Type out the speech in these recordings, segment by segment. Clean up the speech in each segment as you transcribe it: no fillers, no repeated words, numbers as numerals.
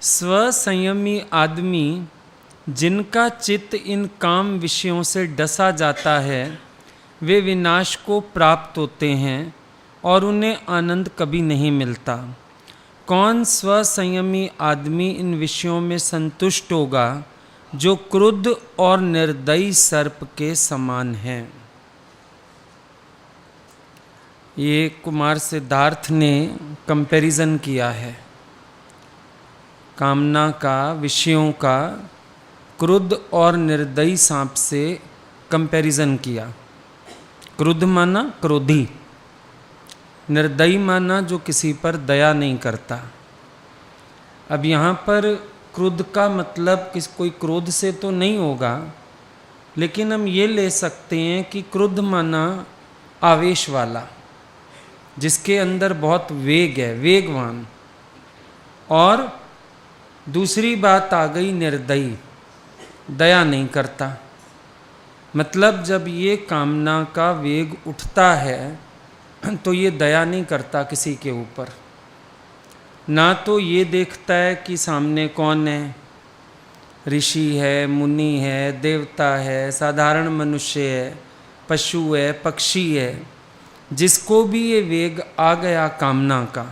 स्वसंयमी आदमी जिनका चित्त इन काम विषयों से डसा जाता है वे विनाश को प्राप्त होते हैं और उन्हें आनंद कभी नहीं मिलता। कौन स्वसंयमी आदमी इन विषयों में संतुष्ट होगा जो क्रुद्ध और निर्दयी सर्प के समान है। ये कुमार सिद्धार्थ ने कंपैरिजन किया है कामना का, विषयों का क्रुद्ध और निर्दयी सांप से कंपैरिजन किया। क्रुद्ध माना क्रोधी, निर्दयी माना जो किसी पर दया नहीं करता। अब यहाँ पर क्रुद्ध का मतलब कोई क्रोध से तो नहीं होगा, लेकिन हम ये ले सकते हैं कि क्रुद्ध माना आवेश वाला, जिसके अंदर बहुत वेग है, वेगवान। और दूसरी बात आ गई निर्दयी, दया नहीं करता। मतलब जब ये कामना का वेग उठता है तो ये दया नहीं करता किसी के ऊपर। ना तो ये देखता है कि सामने कौन है, ऋषि है, मुनि है, देवता है, साधारण मनुष्य है, पशु है, पक्षी है। जिसको भी ये वेग आ गया कामना का,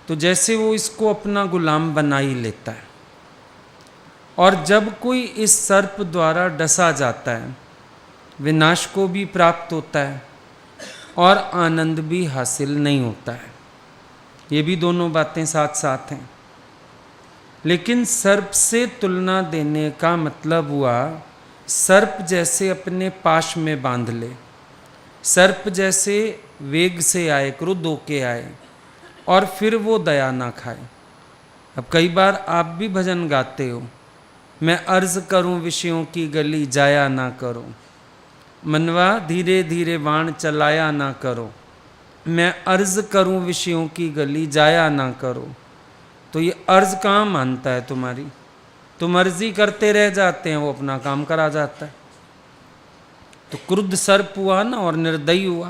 तो जैसे वो इसको अपना गुलाम बना ही लेता है। और जब कोई इस सर्प द्वारा डसा जाता है, विनाश को भी प्राप्त होता है और आनंद भी हासिल नहीं होता है। ये भी दोनों बातें साथ साथ हैं। लेकिन सर्प से तुलना देने का मतलब हुआ सर्प जैसे अपने पाश में बांध ले, सर्प जैसे वेग से आए, क्रुद्ध होके आए और फिर वो दया ना खाए। अब कई बार आप भी भजन गाते हो, मैं अर्ज करूं विषयों की गली जाया ना करो, मनवा धीरे धीरे बाण चलाया ना करो, मैं अर्ज करूं विषयों की गली जाया ना करो। तो ये अर्ज कहाँ मानता है तुम्हारी? तुम अर्जी करते रह जाते हैं, वो अपना काम करा जाता है। तो क्रुद्ध सर्प हुआ ना और निर्दयी हुआ।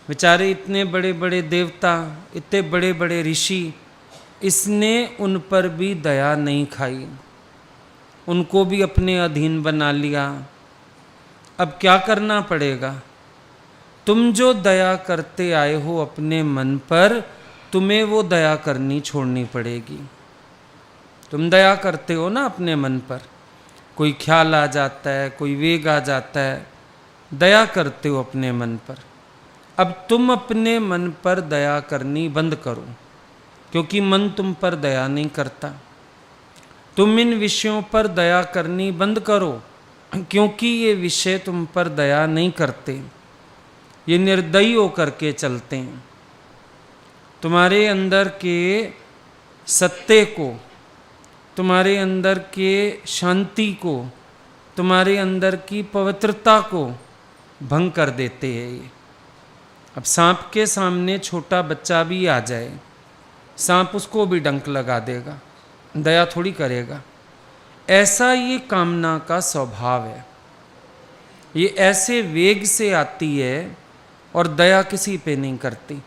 बेचारे इतने बड़े बड़े देवता, इतने बड़े बड़े ऋषि, इसने उन पर भी दया नहीं खाई, उनको भी अपने अधीन बना लिया। अब क्या करना पड़ेगा? तुम जो दया करते आए हो अपने मन पर, तुम्हें वो दया करनी छोड़नी पड़ेगी। तुम दया करते हो ना अपने मन पर, कोई ख्याल आ जाता है, कोई वेग आ जाता है, दया करते हो अपने मन पर। अब तुम अपने मन पर दया करनी बंद करो, क्योंकि मन तुम पर दया नहीं करता। तुम इन विषयों पर दया करनी बंद करो, क्योंकि ये विषय तुम पर दया नहीं करते, ये निर्दयी होकर के चलते हैं। तुम्हारे अंदर के सत्य को, तुम्हारे अंदर के शांति को, तुम्हारे अंदर की पवित्रता को भंग कर देते हैं ये। अब सांप के सामने छोटा बच्चा भी आ जाए, सांप उसको भी डंक लगा देगा, दया थोड़ी करेगा। ऐसा ये कामना का स्वभाव है। ये ऐसे वेग से आती है और दया किसी पे नहीं करती,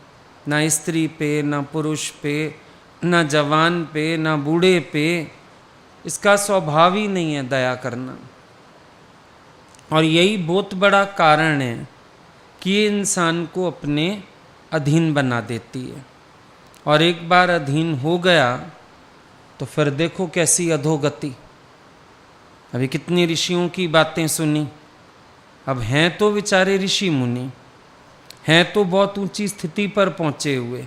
ना स्त्री पे, ना पुरुष पे, ना जवान पे, ना बूढ़े पे। इसका स्वभाव ही नहीं है दया करना। और यही बहुत बड़ा कारण है कि ये इंसान को अपने अधीन बना देती है। और एक बार अधीन हो गया तो फिर देखो कैसी अधोगति। अभी कितनी ऋषियों की बातें सुनी। अब हैं तो बेचारे ऋषि मुनि, हैं तो बहुत ऊंची स्थिति पर पहुंचे हुए,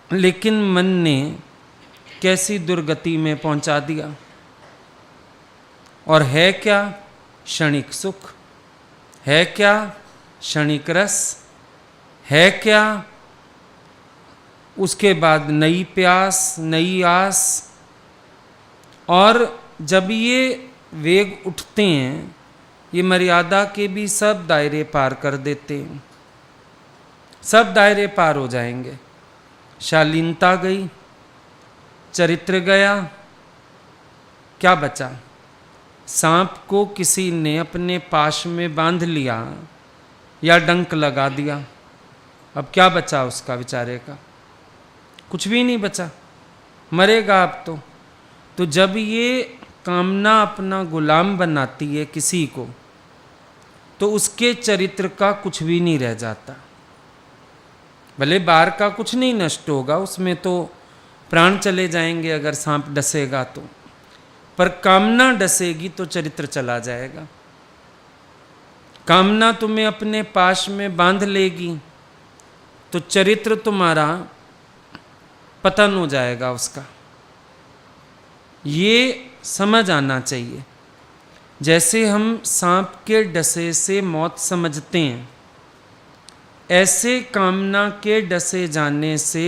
लेकिन मन ने कैसी दुर्गति में पहुंचा दिया। और है क्या? क्षणिक सुख है, क्या क्षणिक रस है, क्या उसके बाद नई प्यास, नई आस। और जब ये वेग उठते हैं, ये मर्यादा के भी सब दायरे पार कर देते हैं, सब दायरे पार हो जाएंगे। शालीनता गई, चरित्र गया, क्या बचा? सांप को किसी ने अपने पाश में बांध लिया या डंक लगा दिया, अब क्या बचा उसका बेचारे का? कुछ भी नहीं बचा। मरेगा अब तो जब ये कामना अपना गुलाम बनाती है किसी को, तो उसके चरित्र का कुछ भी नहीं रह जाता। भले बाहर का कुछ नहीं नष्ट होगा, उसमें तो प्राण चले जाएंगे अगर सांप डसेगा तो, पर कामना डसेगी तो चरित्र चला जाएगा। कामना तुम्हें अपने पाश में बांध लेगी तो चरित्र तुम्हारा पतन हो जाएगा उसका। ये समझ आना चाहिए। जैसे हम सांप के डसे से मौत समझते हैं, ऐसे कामना के डसे जाने से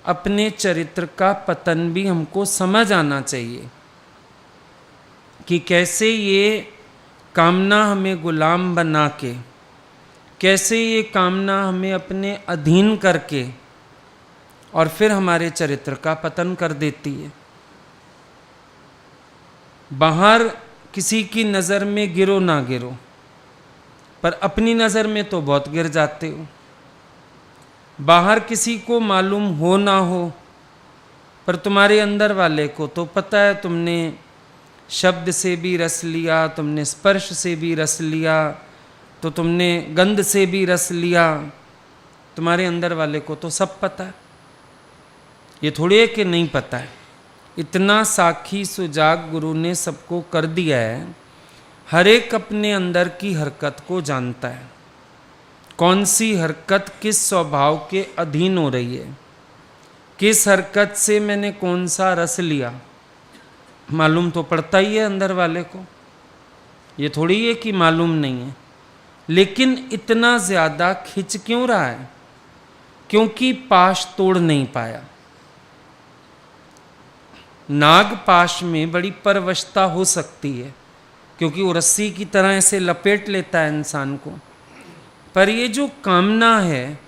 अपने चरित्र का पतन भी हमको समझ आना चाहिए कि कैसे ये कामना हमें गुलाम बना के, कैसे ये कामना हमें अपने अधीन करके और फिर हमारे चरित्र का पतन कर देती है। बाहर किसी की नज़र में गिरो ना गिरो, पर अपनी नज़र में तो बहुत गिर जाते हो। बाहर किसी को मालूम हो ना हो, पर तुम्हारे अंदर वाले को तो पता है, तुमने शब्द से भी रस लिया, तुमने स्पर्श से भी रस लिया, तो तुमने गंध से भी रस लिया। तुम्हारे अंदर वाले को तो सब पता है। ये थोड़ी है कि नहीं पता है। इतना साखी सुजाग गुरु ने सबको कर दिया है। हर एक अपने अंदर की हरकत को जानता है, कौन सी हरकत किस स्वभाव के अधीन हो रही है, किस हरकत से मैंने कौन सा रस लिया, मालूम तो पड़ता ही है अंदर वाले को। ये थोड़ी है कि मालूम नहीं है। लेकिन इतना ज़्यादा खिंच क्यों रहा है? क्योंकि पाश तोड़ नहीं पाया। नाग पाश में बड़ी परवशता हो सकती है, क्योंकि वो रस्सी की तरह ऐसे लपेट लेता है इंसान को, पर ये जो कामना है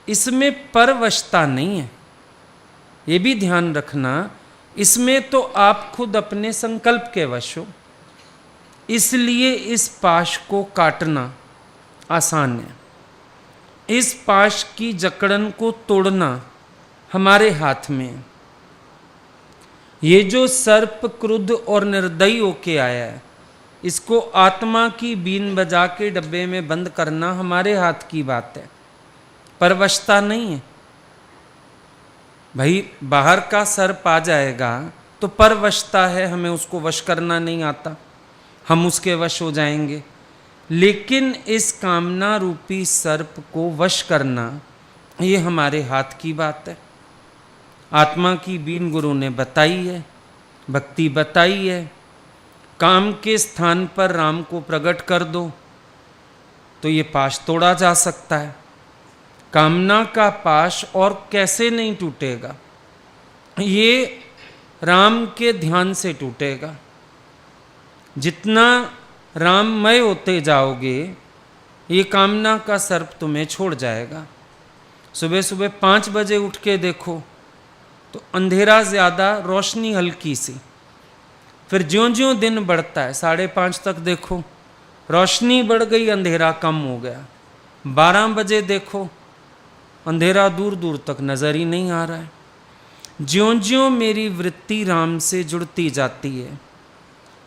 इसमें परवशता नहीं है। ये भी ध्यान रखना, इसमें तो आप खुद अपने संकल्प के वश हो, इसलिए इस पाश को काटना आसान है। इस पाश की जकड़न को तोड़ना हमारे हाथ में है। ये जो सर्प क्रुद्ध और निर्दयी होके आया है, इसको आत्मा की बीन बजा के डब्बे में बंद करना हमारे हाथ की बात है, परवशता नहीं है। भाई बाहर का सर्प आ जाएगा तो परवशता है, हमें उसको वश करना नहीं आता, हम उसके वश हो जाएंगे। लेकिन इस कामना रूपी सर्प को वश करना ये हमारे हाथ की बात है। आत्मा की बीन गुरु ने बताई है, भक्ति बताई है। काम के स्थान पर राम को प्रकट कर दो तो ये पाश तोड़ा जा सकता है। कामना का पाश और कैसे नहीं टूटेगा? ये राम के ध्यान से टूटेगा। जितना राममय होते जाओगे, ये कामना का सर्प तुम्हें छोड़ जाएगा। सुबह सुबह 5 बजे उठ के देखो तो अंधेरा ज़्यादा, रोशनी हल्की सी। फिर ज्यों ज्यों दिन बढ़ता है 5:30 तक देखो रोशनी बढ़ गई, अंधेरा कम हो गया। 12 बजे देखो अंधेरा दूर दूर तक नज़र ही नहीं आ रहा है। ज्यों ज्यों मेरी वृत्ति राम से जुड़ती जाती है,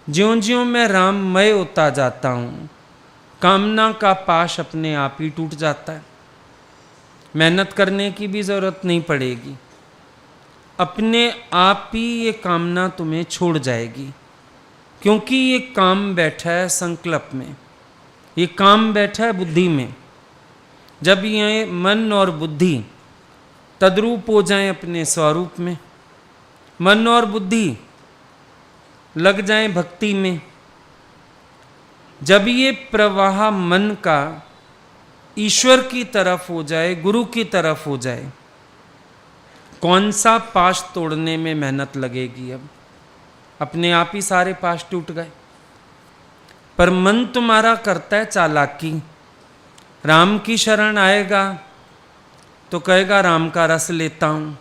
ज्यों ज्यों मैं राममय होता जाता हूँ, कामना का पाश अपने आप ही टूट जाता है। मेहनत करने की भी ज़रूरत नहीं पड़ेगी, अपने आप ही ये कामना तुम्हें छोड़ जाएगी। क्योंकि ये काम बैठा है संकल्प में, ये काम बैठा है बुद्धि में। जब ये मन और बुद्धि तद्रूप हो जाएं अपने स्वरूप में, मन और बुद्धि लग जाएं भक्ति में, जब ये प्रवाह मन का ईश्वर की तरफ हो जाए, गुरु की तरफ हो जाए, कौन सा पाश तोड़ने में मेहनत लगेगी? अब अपने आप ही सारे पाश टूट गए। पर मन तुम्हारा करता है चालाकी। राम की शरण आएगा तो कहेगा राम का रस लेता हूँ।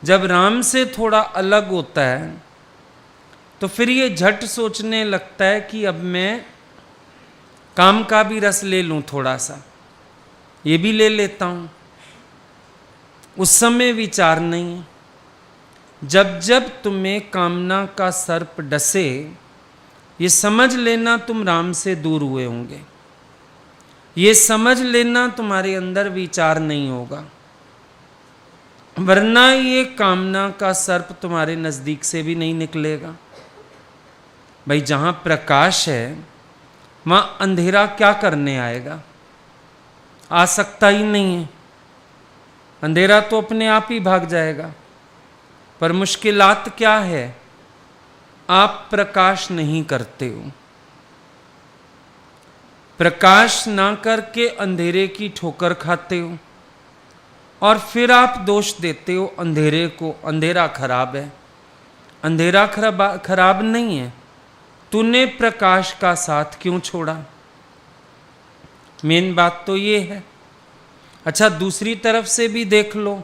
जब राम से थोड़ा अलग होता है तो फिर ये झट सोचने लगता है कि अब मैं काम का भी रस ले लूँ, थोड़ा सा ये भी ले लेता हूँ। उस समय विचार नहीं है। जब जब तुम्हें कामना का सर्प डसे, ये समझ लेना तुम राम से दूर हुए होंगे। ये समझ लेना तुम्हारे अंदर विचार नहीं होगा, वरना ये कामना का सर्प तुम्हारे नजदीक से भी नहीं निकलेगा। भाई जहां प्रकाश है वहां अंधेरा क्या करने आएगा? आ सकता ही नहीं है। अंधेरा तो अपने आप ही भाग जाएगा। पर मुश्किलात क्या है? आप प्रकाश नहीं करते हो। प्रकाश ना करके अंधेरे की ठोकर खाते हो और फिर आप दोष देते हो अंधेरे को, अंधेरा खराब है। अंधेरा खराब नहीं है, तूने प्रकाश का साथ क्यों छोड़ा? मेन बात तो ये है। अच्छा, दूसरी तरफ से भी देख लो,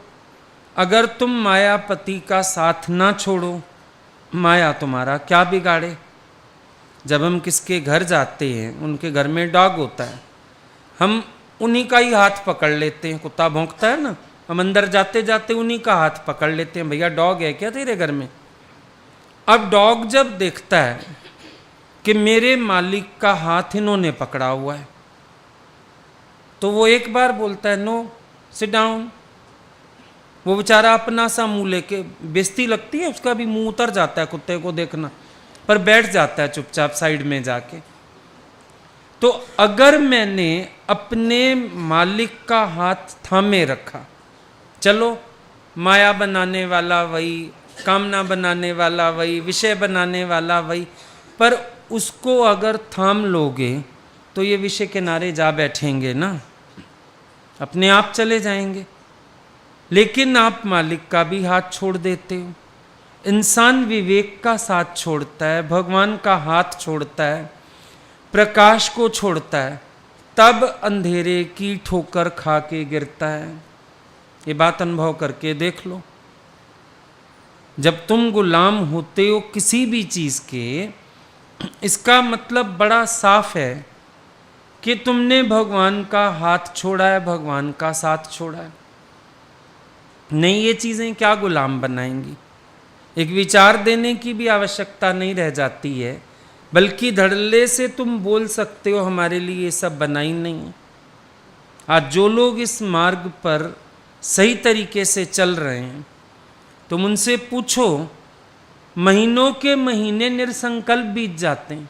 अगर तुम मायापति का साथ ना छोड़ो, माया तुम्हारा क्या बिगाड़े? जब हम किसके घर जाते हैं, उनके घर में डॉग होता है, हम उन्हीं का ही हाथ पकड़ लेते हैं। कुत्ता भौंकता है ना, हम अंदर जाते जाते उन्हीं का हाथ पकड़ लेते हैं, भैया डॉग है क्या तेरे घर में? अब डॉग जब देखता है कि मेरे मालिक का हाथ इन्होंने पकड़ा हुआ है, तो वो एक बार बोलता है नो सिट डाउन। वो बेचारा अपना सा मुंह लेके, बेइज्जती लगती है उसका भी, मुंह उतर जाता है कुत्ते को देखना, पर बैठ जाता है चुपचाप साइड में जाके। तो अगर मैंने अपने मालिक का हाथ थामे रखा, चलो माया बनाने वाला वही, कामना बनाने वाला वही, विषय बनाने वाला वही, पर उसको अगर थाम लोगे तो ये विषय किनारे जा बैठेंगे ना, अपने आप चले जाएंगे। लेकिन आप मालिक का भी हाथ छोड़ देते हो। इंसान विवेक का साथ छोड़ता है, भगवान का हाथ छोड़ता है, प्रकाश को छोड़ता है, तब अंधेरे की ठोकर खा के गिरता है। ये बात अनुभव करके देख लो। जब तुम गुलाम होते हो किसी भी चीज के, इसका मतलब बड़ा साफ है कि तुमने भगवान का हाथ छोड़ा है, भगवान का साथ छोड़ा है। नहीं, ये चीजें क्या गुलाम बनाएंगी? एक विचार देने की भी आवश्यकता नहीं रह जाती है, बल्कि धड़ल्ले से तुम बोल सकते हो हमारे लिए ये सब बना ही नहीं है। आज जो लोग इस मार्ग पर सही तरीके से चल रहे हैं, तुम उनसे पूछो, महीनों के महीने निरसंकल्प बीत जाते हैं,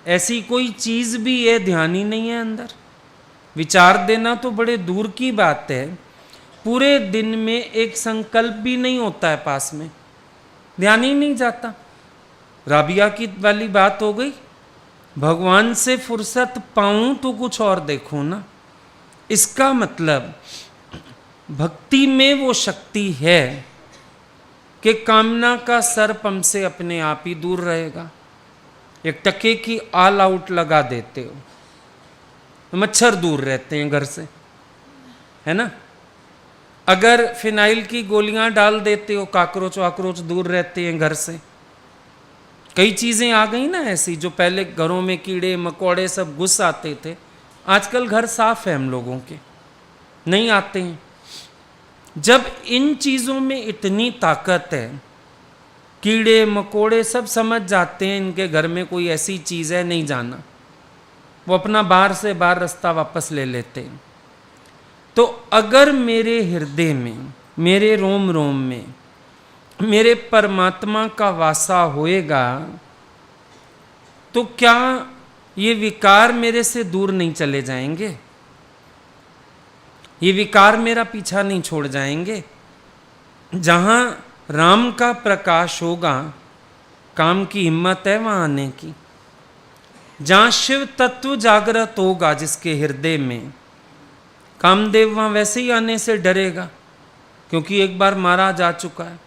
ऐसी कोई चीज भी है ध्यान ही नहीं है अंदर। विचार देना तो बड़े दूर की बात है, पूरे दिन में एक संकल्प भी नहीं होता है पास में, ध्यान ही नहीं जाता। राबिया की वाली बात हो गई, भगवान से फुर्सत पाऊं तो कुछ और देखूं ना। इसका मतलब भक्ति में वो शक्ति है कि कामना का सर्प हमसे अपने आप ही दूर रहेगा। एक टके की ऑल आउट लगा देते हो, मच्छर दूर रहते हैं घर से, है ना। अगर फिनाइल की गोलियां डाल देते हो, काकरोच वाकरोच दूर रहते हैं घर से। कई चीजें आ गई ना ऐसी, जो पहले घरों में कीड़े मकोड़े सब घुस आते थे, आजकल घर साफ है हम लोगों के, नहीं आते हैं। जब इन चीजों में इतनी ताकत है, कीड़े मकोड़े सब समझ जाते हैं इनके घर में कोई ऐसी चीज है, नहीं जाना, वो अपना बाहर से बाहर रास्ता वापस ले लेते हैं। तो अगर मेरे हृदय में, मेरे रोम रोम में मेरे परमात्मा का वासा होएगा, तो क्या ये विकार मेरे से दूर नहीं चले जाएंगे? ये विकार मेरा पीछा नहीं छोड़ जाएंगे? जहां राम का प्रकाश होगा, काम की हिम्मत है वहां आने की। जहां शिव तत्व जागृत होगा जिसके हृदय में, कामदेव वहां वैसे ही आने से डरेगा, क्योंकि एक बार मारा जा चुका है।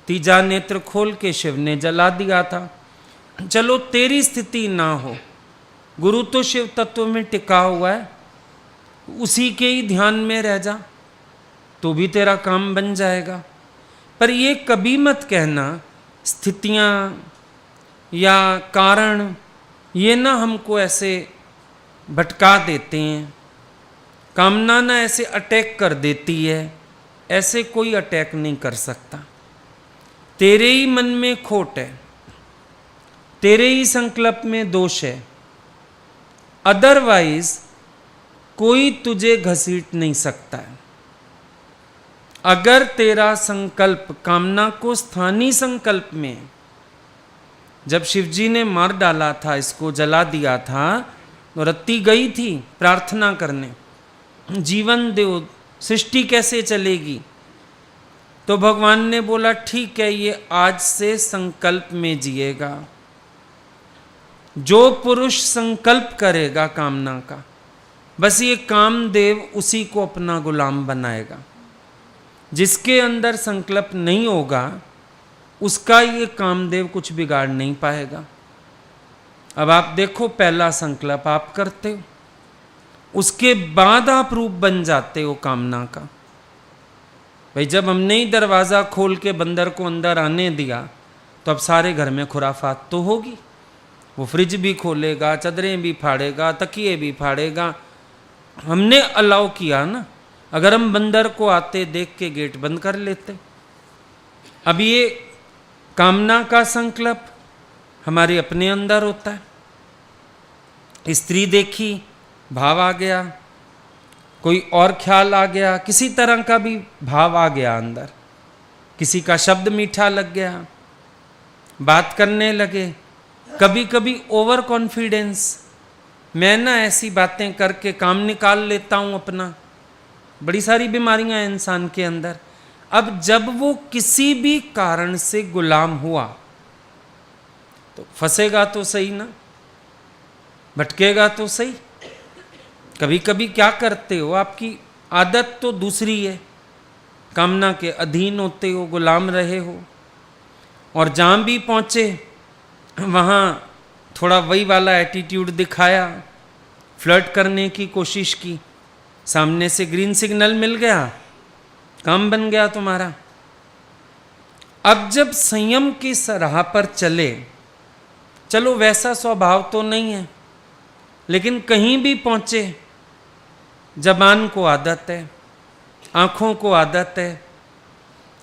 तीजा नेत्र खोल के शिव ने जला दिया था। चलो तेरी स्थिति ना हो, गुरु तो शिव तत्व में टिका हुआ है, उसी के ही ध्यान में रह जा, तो भी तेरा काम बन जाएगा। पर ये कभी मत कहना स्थितियां या कारण ये ना हमको ऐसे भटका देते हैं, कामना ना ऐसे अटैक कर देती है। ऐसे कोई अटैक नहीं कर सकता। तेरे ही मन में खोट है, तेरे ही संकल्प में दोष है, अदरवाइज कोई तुझे घसीट नहीं सकता है। अगर तेरा संकल्प कामना को स्थानीय संकल्प में, जब शिवजी ने मार डाला था, इसको जला दिया था, तो रत्ती गई थी प्रार्थना करने, जीवन दो, सृष्टि कैसे चलेगी। तो भगवान ने बोला ठीक है, ये आज से संकल्प में जिएगा। जो पुरुष संकल्प करेगा कामना का, बस ये कामदेव उसी को अपना गुलाम बनाएगा। जिसके अंदर संकल्प नहीं होगा उसका ये कामदेव कुछ बिगाड़ नहीं पाएगा। अब आप देखो, पहला संकल्प आप करते हो, उसके बाद आप रूप बन जाते हो कामना का। भाई जब हमने ही दरवाज़ा खोल के बंदर को अंदर आने दिया तो अब सारे घर में खुराफात तो होगी। वो फ्रिज भी खोलेगा, चादरें भी फाड़ेगा, तकिए भी फाड़ेगा। हमने अलाउ किया ना। अगर हम बंदर को आते देख के गेट बंद कर लेते। अब ये कामना का संकल्प हमारे अपने अंदर होता है। स्त्री देखी, भाव आ गया, कोई और ख्याल आ गया, किसी तरह का भी भाव आ गया अंदर, किसी का शब्द मीठा लग गया, बात करने लगे। कभी कभी ओवर कॉन्फिडेंस, मैं ना ऐसी बातें करके काम निकाल लेता हूँ अपना। बड़ी सारी बीमारियां हैं इंसान के अंदर। अब जब वो किसी भी कारण से गुलाम हुआ तो फंसेगा तो सही ना, भटकेगा तो सही। कभी कभी क्या करते हो, आपकी आदत तो दूसरी है, कामना के अधीन होते हो, गुलाम रहे हो, और जहाँ भी पहुँचे वहाँ थोड़ा वही वाला एटीट्यूड दिखाया, फ्लर्ट करने की कोशिश की, सामने से ग्रीन सिग्नल मिल गया, काम बन गया तुम्हारा। अब जब संयम की राह पर चले, चलो वैसा स्वभाव तो नहीं है, लेकिन कहीं भी पहुँचे, जबान को आदत है, आँखों को आदत है,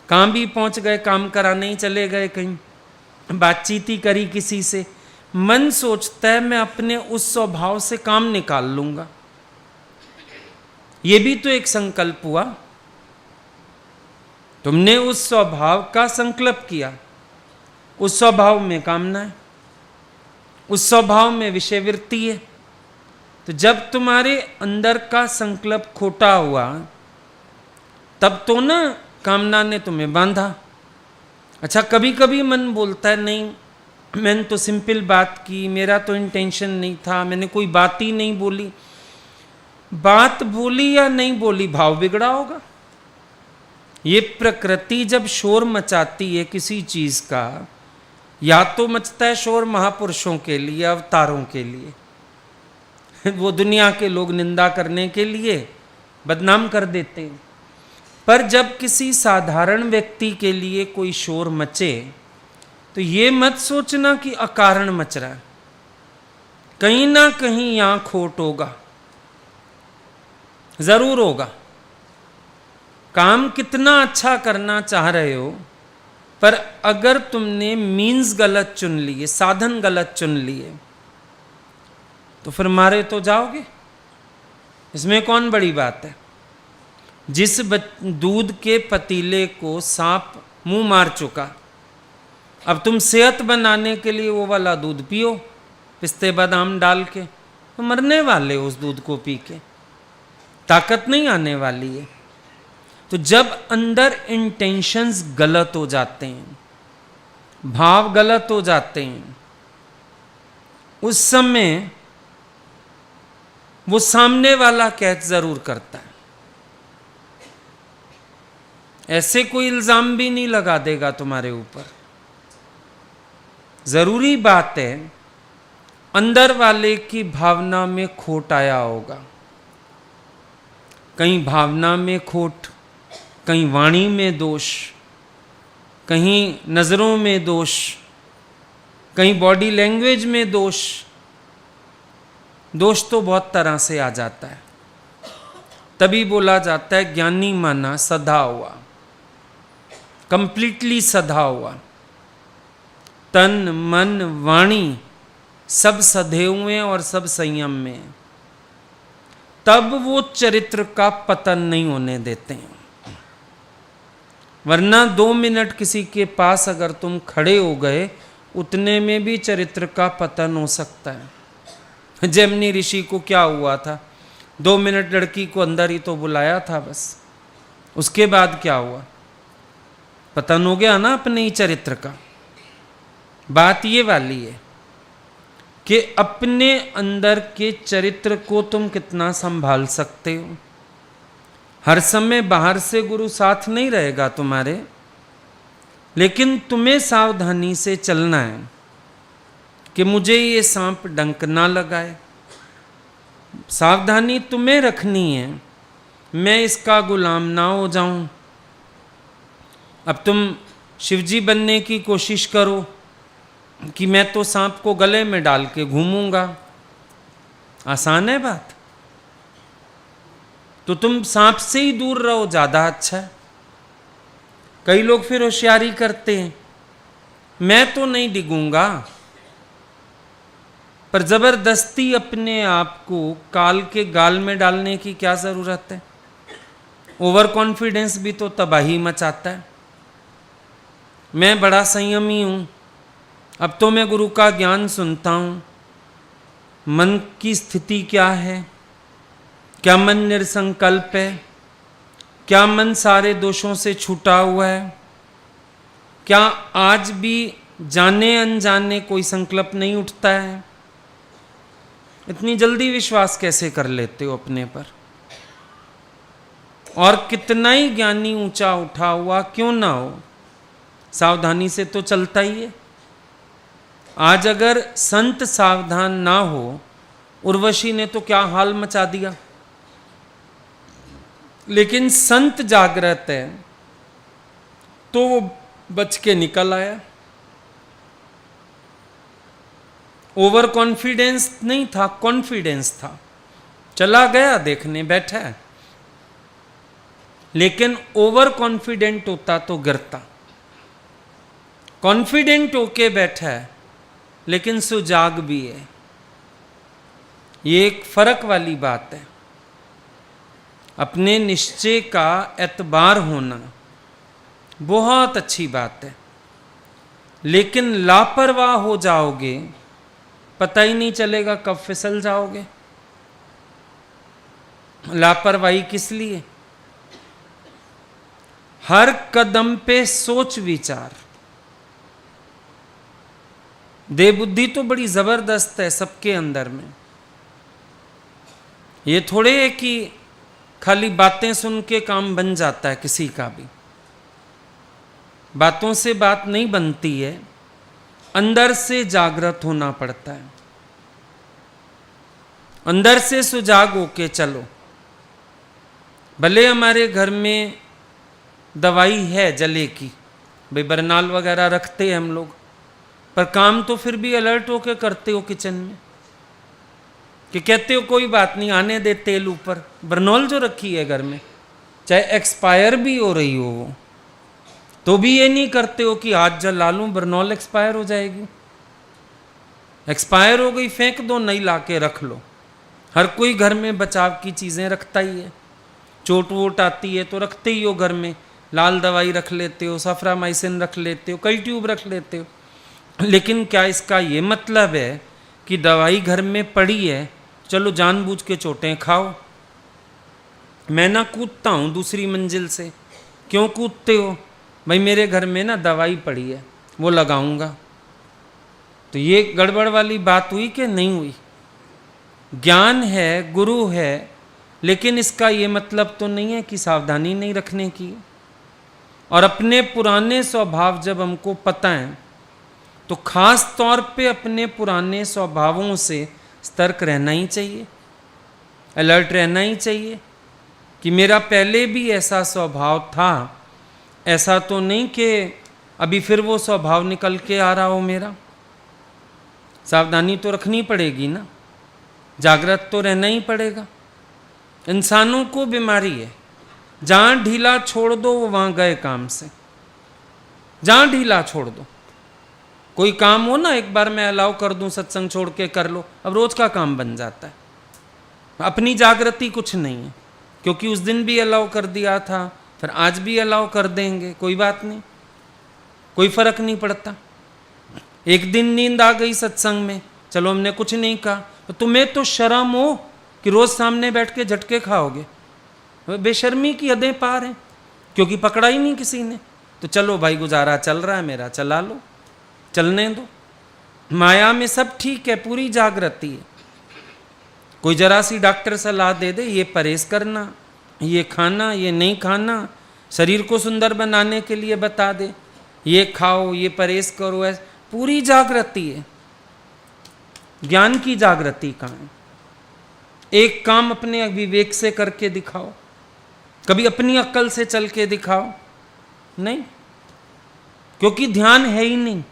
कहाँ भी पहुँच गए, काम कराने ही चले गए, कहीं बातचीत ही करी किसी से, मन सोचता है मैं अपने उस स्वभाव से काम निकाल लूँगा। ये भी तो एक संकल्प हुआ। तुमने उस स्वभाव का संकल्प किया, उस स्वभाव में कामना है, उस स्वभाव में विषय वृत्ति है। तो जब तुम्हारे अंदर का संकल्प खोटा हुआ तब तो ना कामना ने तुम्हें बांधा। अच्छा, कभी कभी मन बोलता है नहीं, मैंने तो सिंपल बात की, मेरा तो इंटेंशन नहीं था, मैंने कोई बात ही नहीं बोली। बात बोली या नहीं बोली, भाव बिगड़ा होगा। ये प्रकृति जब शोर मचाती है किसी चीज का, या तो मचता है शोर महापुरुषों के लिए, अवतारों के लिए, वो दुनिया के लोग निंदा करने के लिए बदनाम कर देते हैं। पर जब किसी साधारण व्यक्ति के लिए कोई शोर मचे तो ये मत सोचना कि अकारण मच रहा है, कहीं ना कहीं यहां खोट होगा, जरूर होगा। काम कितना अच्छा करना चाह रहे हो, पर अगर तुमने मीन्स गलत चुन लिए, साधन गलत चुन लिए, तो फिर मारे तो जाओगे। इसमें कौन बड़ी बात है। जिस दूध के पतीले को सांप मुंह मार चुका, अब तुम सेहत बनाने के लिए वो वाला दूध पियो, पिस्ते बादाम डाल के, तो मरने वाले उस दूध को पी के, ताकत नहीं आने वाली है। तो जब अंदर इंटेंशंस गलत हो जाते हैं, भाव गलत हो जाते हैं, उस समय वो सामने वाला कैच जरूर करता है। ऐसे कोई इल्जाम भी नहीं लगा देगा तुम्हारे ऊपर। जरूरी बात है अंदर वाले की भावना में खोट आया होगा, कहीं भावना में खोट, कहीं वाणी में दोष, कहीं नज़रों में दोष, कहीं बॉडी लैंग्वेज में दोष। दोष तो बहुत तरह से आ जाता है, तभी बोला जाता है ज्ञानी माना सधा हुआ, कंप्लीटली सधा हुआ। तन मन वाणी सब सधे हुए और सब संयम में हैं, तब वो चरित्र का पतन नहीं होने देते हैं। वरना 2 मिनट किसी के पास अगर तुम खड़े हो गए, उतने में भी चरित्र का पतन हो सकता है। जैमिनी ऋषि को क्या हुआ था? 2 मिनट लड़की को अंदर ही तो बुलाया था बस, उसके बाद क्या हुआ? पतन हो गया ना अपने ही चरित्र का। बात ये वाली है कि अपने अंदर के चरित्र को तुम कितना संभाल सकते हो। हर समय बाहर से गुरु साथ नहीं रहेगा तुम्हारे, लेकिन तुम्हें सावधानी से चलना है कि मुझे ये सांप डंक ना लगाए। सावधानी तुम्हें रखनी है, मैं इसका गुलाम ना हो जाऊं। अब तुम शिवजी बनने की कोशिश करो कि मैं तो सांप को गले में डाल के घूमूंगा, आसान है बात? तो तुम सांप से ही दूर रहो, ज्यादा अच्छा है। कई लोग फिर होशियारी करते हैं, मैं तो नहीं डिगूंगा, पर जबरदस्ती अपने आप को काल के गाल में डालने की क्या जरूरत है? ओवर कॉन्फिडेंस भी तो तबाही मचाता है। मैं बड़ा संयमी हूं, अब तो मैं गुरु का ज्ञान सुनता हूं। मन की स्थिति क्या है? क्या मन निर्संकल्प है? क्या मन सारे दोषों से छूटा हुआ है? क्या आज भी जाने अनजाने कोई संकल्प नहीं उठता है? इतनी जल्दी विश्वास कैसे कर लेते हो अपने पर? और कितना ही ज्ञानी ऊंचा उठा हुआ क्यों ना हो, सावधानी से तो चलता ही है। आज अगर संत सावधान ना हो, उर्वशी ने तो क्या हाल मचा दिया। लेकिन संत जागृत है तो वो बच के निकल आया। ओवर कॉन्फिडेंस नहीं था, कॉन्फिडेंस था। चला गया, देखने बैठा है। लेकिन ओवर कॉन्फिडेंट होता तो गिरता। कॉन्फिडेंट होके बैठा है लेकिन सुजाग भी है। ये एक फर्क वाली बात है। अपने निश्चय का एतबार होना बहुत अच्छी बात है, लेकिन लापरवाह हो जाओगे, पता ही नहीं चलेगा कब फिसल जाओगे। लापरवाही किस लिए? हर कदम पे सोच विचार। देह बुद्धि तो बड़ी जबरदस्त है सबके अंदर में। ये थोड़े है कि खाली बातें सुन के काम बन जाता है किसी का भी। बातों से बात नहीं बनती है, अंदर से जागृत होना पड़ता है। अंदर से सुजाग होके चलो। भले हमारे घर में दवाई है जले की, भाई बरनाल वगैरह रखते हैं हम लोग, पर काम तो फिर भी अलर्ट होके करते हो किचन में, कि कहते हो कोई बात नहीं, आने दे तेल ऊपर। बरनौल जो रखी है घर में, चाहे एक्सपायर भी हो रही हो वो, तो भी ये नहीं करते हो कि हाथ जला लूं, बरनौल एक्सपायर हो जाएगी। एक्सपायर हो गई फेंक दो, नई ला के रख लो। हर कोई घर में बचाव की चीज़ें रखता ही है। चोट वोट आती है तो रखते ही हो घर में। लाल दवाई रख लेते हो, सफ्रामाइसिन रख लेते हो, कई ट्यूब रख लेते हो। लेकिन क्या इसका ये मतलब है कि दवाई घर में पड़ी है, चलो जानबूझ के चोटें खाओ? मैं ना कूदता हूँ दूसरी मंजिल से। क्यों कूदते हो? भाई मेरे घर में ना दवाई पड़ी है, वो लगाऊंगा। तो ये गड़बड़ वाली बात हुई कि नहीं हुई? ज्ञान है, गुरु है, लेकिन इसका ये मतलब तो नहीं है कि सावधानी नहीं रखने की। और अपने पुराने स्वभाव जब हमको पता है, तो खास तौर पे अपने पुराने स्वभावों से सतर्क रहना ही चाहिए, अलर्ट रहना ही चाहिए कि मेरा पहले भी ऐसा स्वभाव था, ऐसा तो नहीं कि अभी फिर वो स्वभाव निकल के आ रहा हो मेरा। सावधानी तो रखनी पड़ेगी ना, जागृत तो रहना ही पड़ेगा। इंसानों को बीमारी है, जहाँ ढीला छोड़ दो वो वहाँ गए काम से। जहाँ ढीला छोड़ दो, कोई काम हो ना, एक बार मैं अलाउ कर दूं सत्संग छोड़ के कर लो, अब रोज का काम बन जाता है। अपनी जागृति कुछ नहीं है, क्योंकि उस दिन भी अलाउ कर दिया था, फिर आज भी अलाउ कर देंगे, कोई बात नहीं, कोई फर्क नहीं पड़ता। एक दिन नींद आ गई सत्संग में, चलो हमने कुछ नहीं कहा, तो तुम्हें तो शर्म हो कि रोज सामने बैठ के झटके खाओगे। बेशर्मी की हदें पार हैं, क्योंकि पकड़ा ही नहीं किसी ने। तो चलो भाई, गुजारा चल रहा है मेरा, चला लो, चलने दो। माया में सब ठीक है, पूरी जागृति है। कोई जरा सी डॉक्टर सलाह दे दे, ये परहेज करना, ये खाना, ये नहीं खाना, शरीर को सुंदर बनाने के लिए बता दे, ये खाओ, ये परहेज करो, ऐसे पूरी जागृति है। ज्ञान की जागृति कहाँ है? एक काम अपने विवेक से करके दिखाओ, कभी अपनी अक्ल से चल के दिखाओ, नहीं, क्योंकि ध्यान है ही नहीं।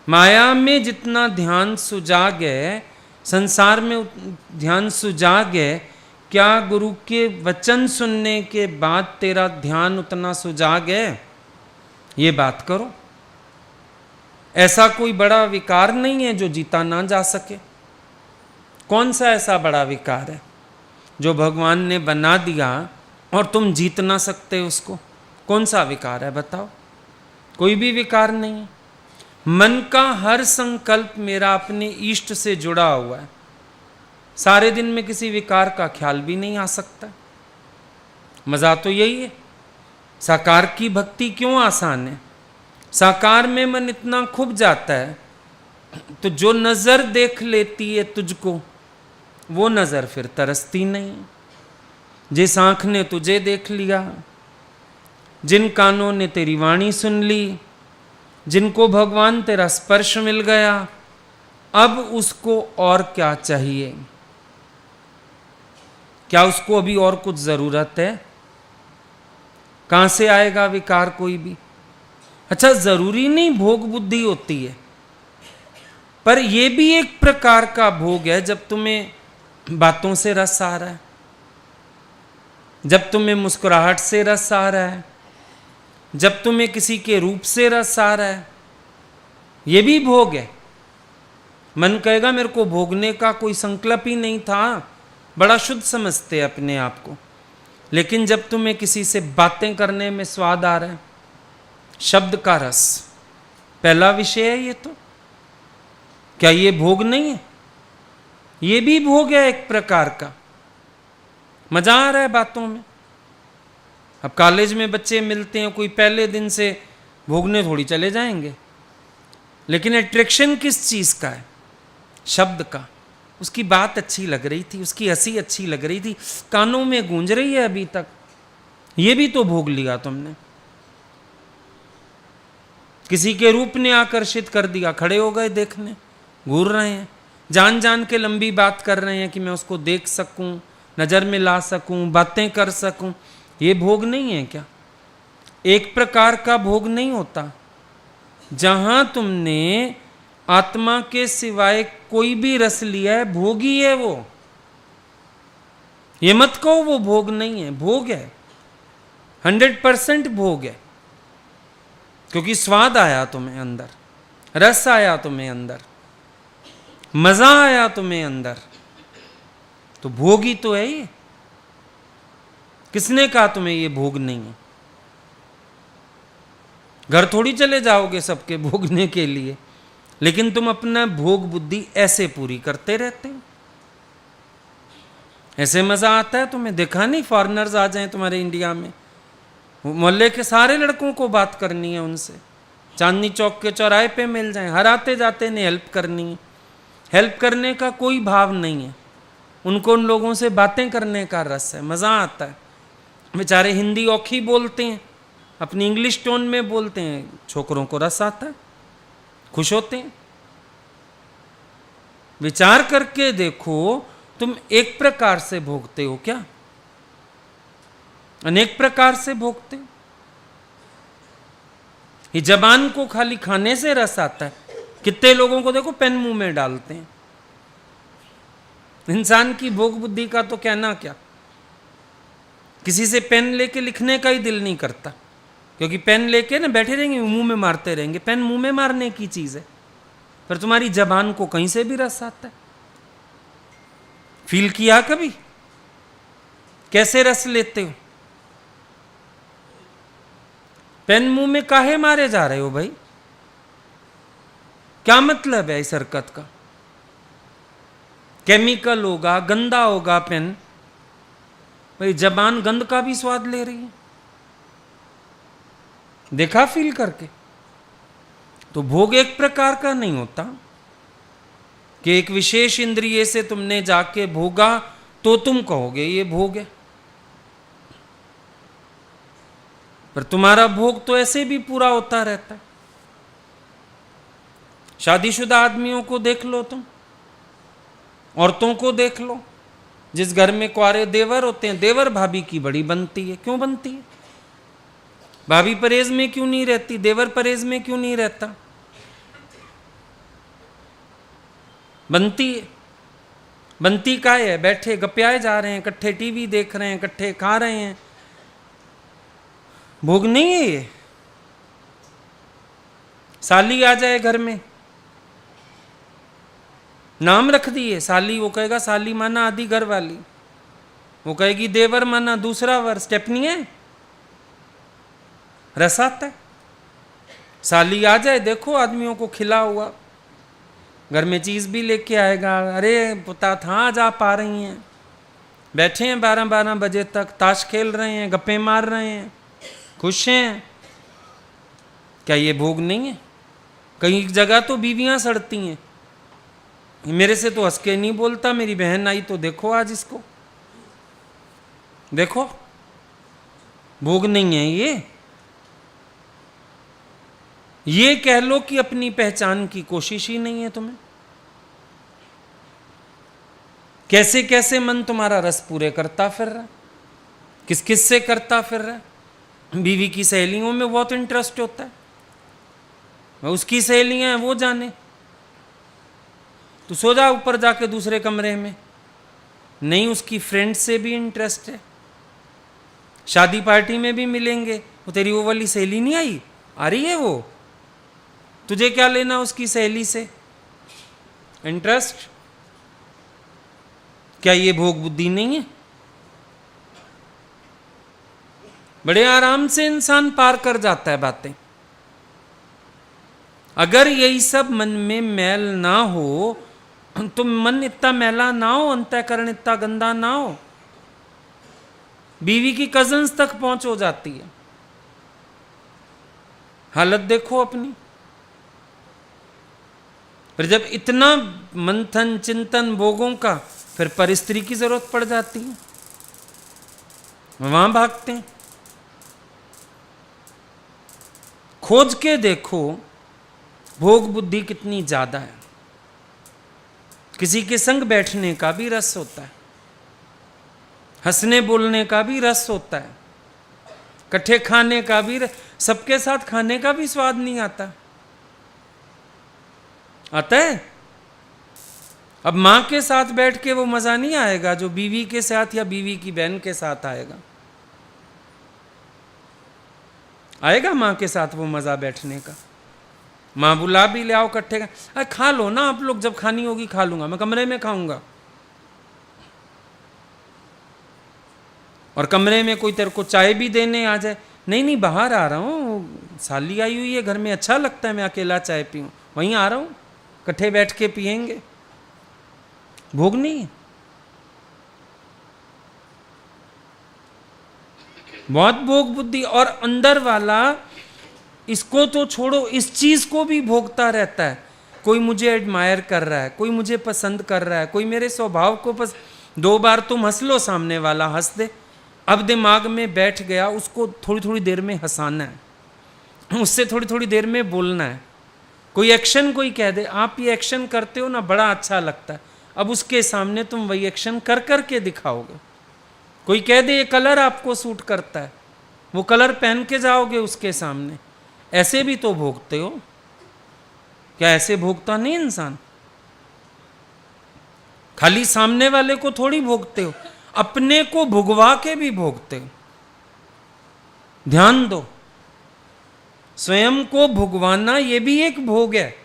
माया में जितना ध्यान सुजाग है, संसार में ध्यान सुजाग है। क्या गुरु के वचन सुनने के बाद तेरा ध्यान उतना सुजाग है? ये बात करो। ऐसा कोई बड़ा विकार नहीं है जो जीता ना जा सके। कौन सा ऐसा बड़ा विकार है जो भगवान ने बना दिया और तुम जीत ना सकते उसको? कौन सा विकार है बताओ? कोई भी विकार नहीं है। मन का हर संकल्प मेरा अपने इष्ट से जुड़ा हुआ है। सारे दिन में किसी विकार का ख्याल भी नहीं आ सकता। मजा तो यही है। साकार की भक्ति क्यों आसान है? साकार में मन इतना खुब जाता है, तो जो नजर देख लेती है तुझको, वो नजर फिर तरसती नहीं। जिस आंख ने तुझे देख लिया, जिन कानों ने तेरी वाणी सुन ली, जिनको भगवान तेरा स्पर्श मिल गया, अब उसको और क्या चाहिए? क्या उसको अभी और कुछ जरूरत है? कहां से आएगा विकार कोई भी? अच्छा, जरूरी नहीं भोग बुद्धि होती है, पर यह भी एक प्रकार का भोग है। जब तुम्हें बातों से रस आ रहा है, जब तुम्हें मुस्कुराहट से रस आ रहा है, जब तुम्हें किसी के रूप से रस आ रहा है, यह भी भोग है। मन कहेगा मेरे को भोगने का कोई संकल्प ही नहीं था, बड़ा शुद्ध समझते अपने आप को। लेकिन जब तुम्हें किसी से बातें करने में स्वाद आ रहा है, शब्द का रस पहला विषय है ये, तो क्या ये भोग नहीं है? ये भी भोग है एक प्रकार का। मजा आ रहा है बातों में। अब कॉलेज में बच्चे मिलते हैं, कोई पहले दिन से भोगने थोड़ी चले जाएंगे, लेकिन अट्रैक्शन किस चीज का है? शब्द का। उसकी बात अच्छी लग रही थी, उसकी हंसी अच्छी लग रही थी, कानों में गूंज रही है अभी तक, ये भी तो भोग लिया तुमने। किसी के रूप ने आकर्षित कर दिया, खड़े हो गए देखने, घूर रहे हैं, जान जान के लंबी बात कर रहे हैं कि मैं उसको देख सकूं, नजर में ला सकूं, बातें कर सकूं। ये भोग नहीं है क्या? एक प्रकार का भोग नहीं होता? जहां तुमने आत्मा के सिवाय कोई भी रस लिया है, भोग ही है वो। ये मत कहो वो भोग नहीं है, भोग है, 100% भोग है। क्योंकि स्वाद आया तुम्हें अंदर, रस आया तुम्हें अंदर, मजा आया तुम्हें अंदर, तो भोग ही तो है ये। किसने कहा तुम्हें ये भोग नहीं है? घर थोड़ी चले जाओगे सबके भोगने के लिए, लेकिन तुम अपना भोग बुद्धि ऐसे पूरी करते रहते हो। ऐसे मजा आता है तुम्हें? देखा नहीं, फॉरेनर्स आ जाएं तुम्हारे इंडिया में, मोहल्ले के सारे लड़कों को बात करनी है उनसे, चांदनी चौक के चौराहे पे मिल जाएं, हर आते जाते ने हेल्प करनी है। हेल्प करने का कोई भाव नहीं है उनको, उन लोगों से बातें करने का रस है, मजा आता है। बेचारे हिंदी औखी बोलते हैं, अपनी इंग्लिश टोन में बोलते हैं, छोकरों को रस आता है, खुश होते हैं। विचार करके देखो, तुम एक प्रकार से भोगते हो क्या? अनेक प्रकार से भोगते हो। ये जबान को खाली खाने से रस आता है। कितने लोगों को देखो पेन मुंह में डालते हैं। इंसान की भोग बुद्धि का तो कहना क्या, किसी से पेन लेके लिखने का ही दिल नहीं करता। क्योंकि पेन लेके ना बैठे रहेंगे, मुंह में मारते रहेंगे। पेन मुंह में मारने की चीज है, पर तुम्हारी जबान को कहीं से भी रस आता है। फील किया कभी कैसे रस लेते हो? पेन मुंह में काहे मारे जा रहे हो भाई? क्या मतलब है इस हरकत का? केमिकल होगा, गंदा होगा पेन, भाई जबान गंध का भी स्वाद ले रही है। देखा फील करके? तो भोग एक प्रकार का नहीं होता कि एक विशेष इंद्रिय से तुमने जाके भोगा तो तुम कहोगे ये भोग है। पर तुम्हारा भोग तो ऐसे भी पूरा होता रहता है। शादीशुदा आदमियों को देख लो तुम, औरतों को देख लो। जिस घर में कुंवारे देवर होते हैं, देवर भाभी की बड़ी बनती है। क्यों बनती है? भाभी परहेज में क्यों नहीं रहती? देवर परहेज में क्यों नहीं रहता? बनती है। बनती का है? बैठे गप्याए जा रहे हैं, इकट्ठे टीवी देख रहे हैं, इकट्ठे खा रहे हैं। भोग नहीं है ये। साली आ जाए घर में, नाम रख दिए साली, वो कहेगा साली माना आधी घर वाली, वो कहेगी देवर माना दूसरा वर। स्टेपनी है, रस आता है। साली आ जाए, देखो आदमियों को खिला हुआ, घर में चीज भी लेके आएगा। अरे पता था आज आप आ रही हैं, बैठे हैं 12-12 बजे तक, ताश खेल रहे हैं, गप्पे मार रहे हैं, खुश हैं। क्या ये भोग नहीं है? कई जगह तो बीवियां सड़ती हैं। मेरे से तो हंस के नहीं बोलता, मेरी बहन आई तो देखो आज इसको, देखो भोग नहीं है ये कह लो कि अपनी पहचान की कोशिश ही नहीं है तुम्हें। कैसे कैसे मन तुम्हारा रस पूरे करता फिर रहा, किस किस से करता फिर रहा। बीवी की सहेलियों में बहुत इंटरेस्ट होता है, उसकी सहेलियां हैं वो जाने। तो सो जा ऊपर जाके दूसरे कमरे में। नहीं, उसकी फ्रेंड से भी इंटरेस्ट है, शादी पार्टी में भी मिलेंगे। वो तेरी वो वाली सहेली नहीं आई, आ रही है वो, तुझे क्या लेना उसकी सहेली से? इंटरेस्ट। क्या ये भोग बुद्धि नहीं है? बड़े आराम से इंसान पार कर जाता है बातें। अगर यही सब मन में मैल ना हो तो मन इतना मैला ना हो, अंतःकरण इतना गंदा ना हो। बीवी की कजन्स तक पहुंच हो जाती है। हालत देखो अपनी। पर जब इतना मंथन चिंतन भोगों का, फिर पर स्त्री की जरूरत पड़ जाती है, वहां भागते हैं। खोज के देखो भोग बुद्धि कितनी ज्यादा है। किसी के संग बैठने का भी रस होता है, हंसने बोलने का भी रस होता है, इकट्ठे खाने का भी सबके साथ खाने का भी स्वाद नहीं आता। आता है? अब मां के साथ बैठ के वो मजा नहीं आएगा जो बीवी के साथ या बीवी की बहन के साथ आएगा। आएगा मां के साथ वो मजा बैठने का? मां बुला भी ले आओ इकट्ठे, अरे खा लो ना आप लोग, जब खानी होगी खा लूंगा, मैं कमरे में खाऊंगा। और कमरे में कोई तेरे को चाय भी देने आ जाए, नहीं नहीं बाहर आ रहा हूँ, साली आई हुई है घर में, अच्छा लगता है मैं अकेला चाय पीऊँ, वहीं आ रहा हूँ, इकट्ठे बैठ के पियेंगे। भोग नहीं है। बहुत भोग बुद्धि। और अंदर वाला इसको तो छोड़ो, इस चीज को भी भोगता रहता है। कोई मुझे एडमायर कर रहा है, कोई मुझे पसंद कर रहा है, कोई मेरे स्वभाव को दो बार तुम हंस लो, सामने वाला हंस दे, अब दिमाग में बैठ गया, उसको थोड़ी थोड़ी देर में हंसाना है, उससे थोड़ी थोड़ी देर में बोलना है। कोई एक्शन कोई कह दे, आप ये एक्शन करते हो ना बड़ा अच्छा लगता है, अब उसके सामने तुम वही एक्शन कर कर के दिखाओगे। कोई कह दे ये कलर आपको सूट करता है, वो कलर पहन के जाओगे उसके सामने। ऐसे भी तो भोगते हो। क्या ऐसे भोगता नहीं इंसान? खाली सामने वाले को थोड़ी भोगते हो, अपने को भुगवा के भी भोगते हो। ध्यान दो, स्वयं को भुगवाना ये भी एक भोग है।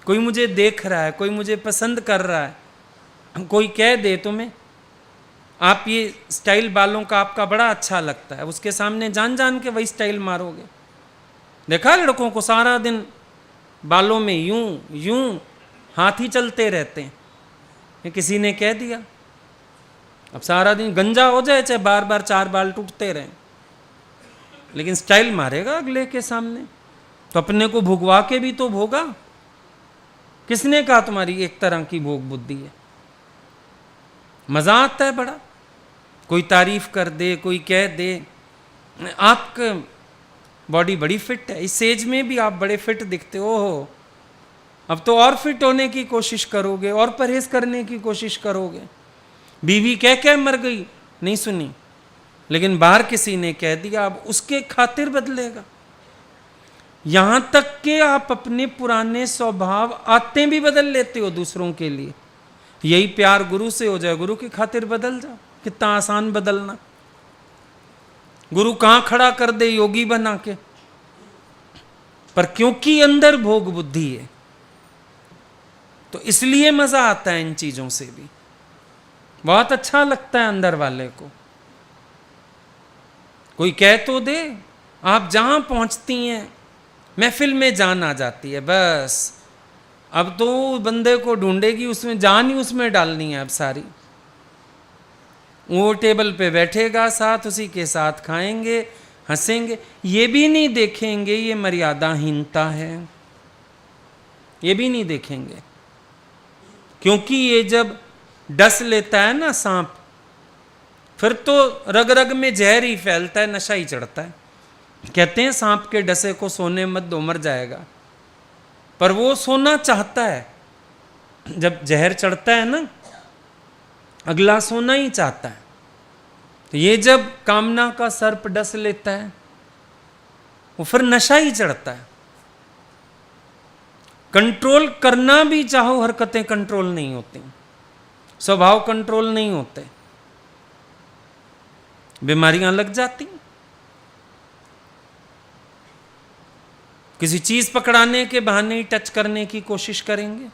कोई मुझे देख रहा है, कोई मुझे पसंद कर रहा है, कोई कह दे तुम्हें आप ये स्टाइल बालों का आपका बड़ा अच्छा लगता है, उसके सामने जान जान के वही स्टाइल मारोगे। देखा लड़कों को सारा दिन बालों में यूं यूं हाथ ही चलते रहते हैं, ये किसी ने कह दिया। अब सारा दिन गंजा हो जाए चाहे बार बार 4 बाल टूटते रहें, लेकिन स्टाइल मारेगा अगले के सामने, तो अपने को भुगवा के भी तो भोगा। किसने कहा तुम्हारी एक तरह की भोग बुद्धि है? मजा आता है बड़ा, कोई तारीफ कर दे, कोई कह दे आपका बॉडी बड़ी फिट है, इस एज में भी आप बड़े फिट दिखते हो, अब तो और फिट होने की कोशिश करोगे और परहेज करने की कोशिश करोगे। बीवी कह मर गई, नहीं सुनी, लेकिन बाहर किसी ने कह दिया, अब उसके खातिर बदलेगा। यहां तक कि आप अपने पुराने स्वभाव आते भी बदल लेते हो दूसरों के लिए। यही प्यार गुरु से हो जाए, गुरु की खातिर बदल जाओ, कितना आसान बदलना। गुरु कहां खड़ा कर दे योगी बना के, पर क्योंकि अंदर भोग बुद्धि है तो इसलिए मजा आता है इन चीजों से भी, बहुत अच्छा लगता है अंदर वाले को। कोई कह तो दे, आप जहां पहुंचती हैं महफिल में जान आ जाती है, बस अब तो बंदे को ढूंढेगी, उसमें जान ही उसमें डालनी है अब सारी। वो टेबल पे बैठेगा, साथ उसी के साथ खाएंगे, हंसेंगे, ये भी नहीं देखेंगे ये मर्यादाहीनता है, ये भी नहीं देखेंगे। क्योंकि ये जब डस लेता है ना सांप, फिर तो रग रग में जहर ही फैलता है, नशा ही चढ़ता है। कहते हैं सांप के डसे को सोने मत दो, मर जाएगा, पर वो सोना चाहता है। जब जहर चढ़ता है ना, अगला सोना ही चाहता है। तो ये जब कामना का सर्प डस लेता है, वो फिर नशा ही चढ़ता है। कंट्रोल करना भी चाहो, हरकतें कंट्रोल नहीं होती, स्वभाव कंट्रोल नहीं होते, बीमारियां लग जाती। किसी चीज पकड़ाने के बहाने ही टच करने की कोशिश करेंगे।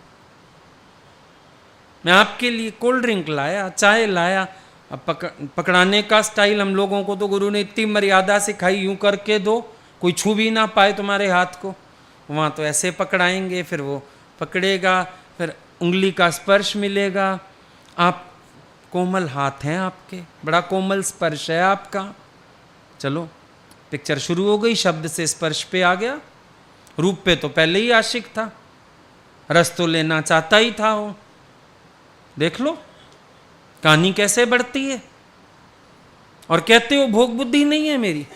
मैं आपके लिए कोल्ड ड्रिंक लाया, चाय लाया, अब पकड़ाने का स्टाइल हम लोगों को तो गुरु ने इतनी मर्यादा सिखाई, यूं करके दो कोई छू भी ना पाए तुम्हारे हाथ को। वहाँ तो ऐसे पकड़ाएंगे, फिर वो पकड़ेगा, फिर उंगली का स्पर्श मिलेगा। आप कोमल हाथ हैं आपके, बड़ा कोमल स्पर्श है आपका। चलो पिक्चर शुरू हो गई, शब्द से स्पर्श पे आ गया, रूप पे तो पहले ही आशिक था, रस तो लेना चाहता ही था वो। देख लो कहानी कैसे बढ़ती है। और कहते हो भोग बुद्धि नहीं है मेरी,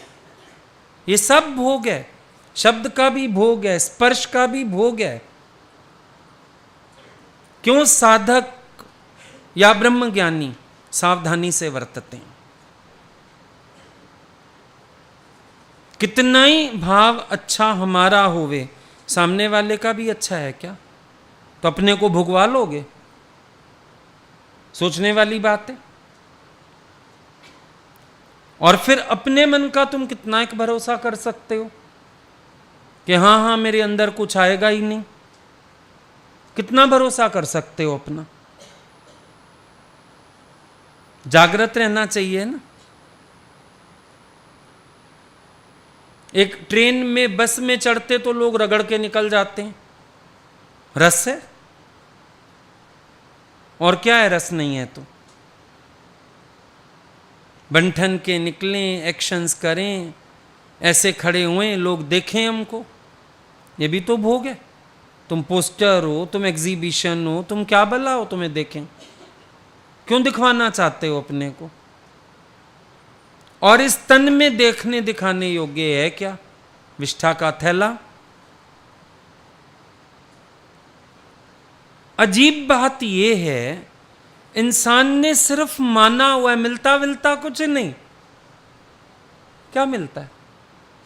ये सब भोग है, शब्द का भी भोग है, स्पर्श का भी भोग है। क्यों साधक या ब्रह्मज्ञानी सावधानी से वर्तते हैं। कितना ही भाव अच्छा हमारा होवे, सामने वाले का भी अच्छा है क्या, तो अपने को भुगवा लोगे? सोचने वाली बात है। और फिर अपने मन का तुम कितना एक भरोसा कर सकते हो कि हाँ हाँ मेरे अंदर कुछ आएगा ही नहीं? कितना भरोसा कर सकते हो अपना? जागृत रहना चाहिए ना। एक ट्रेन में, बस में चढ़ते तो लोग रगड़ के निकल जाते हैं, रस है। और क्या है, रस नहीं है तो बंठन के निकलें, एक्शंस करें, ऐसे खड़े हुए लोग देखें हमको, ये भी तो भोग है। तुम पोस्टर हो, तुम एग्जीबिशन हो, तुम क्या भला हो तुम्हें देखें? क्यों दिखवाना चाहते हो अपने को? और इस तन में देखने दिखाने योग्य है क्या विष्ठा का थैला? अजीब बात यह है, इंसान ने सिर्फ माना हुआ है, मिलता विलता कुछ नहीं। क्या मिलता है?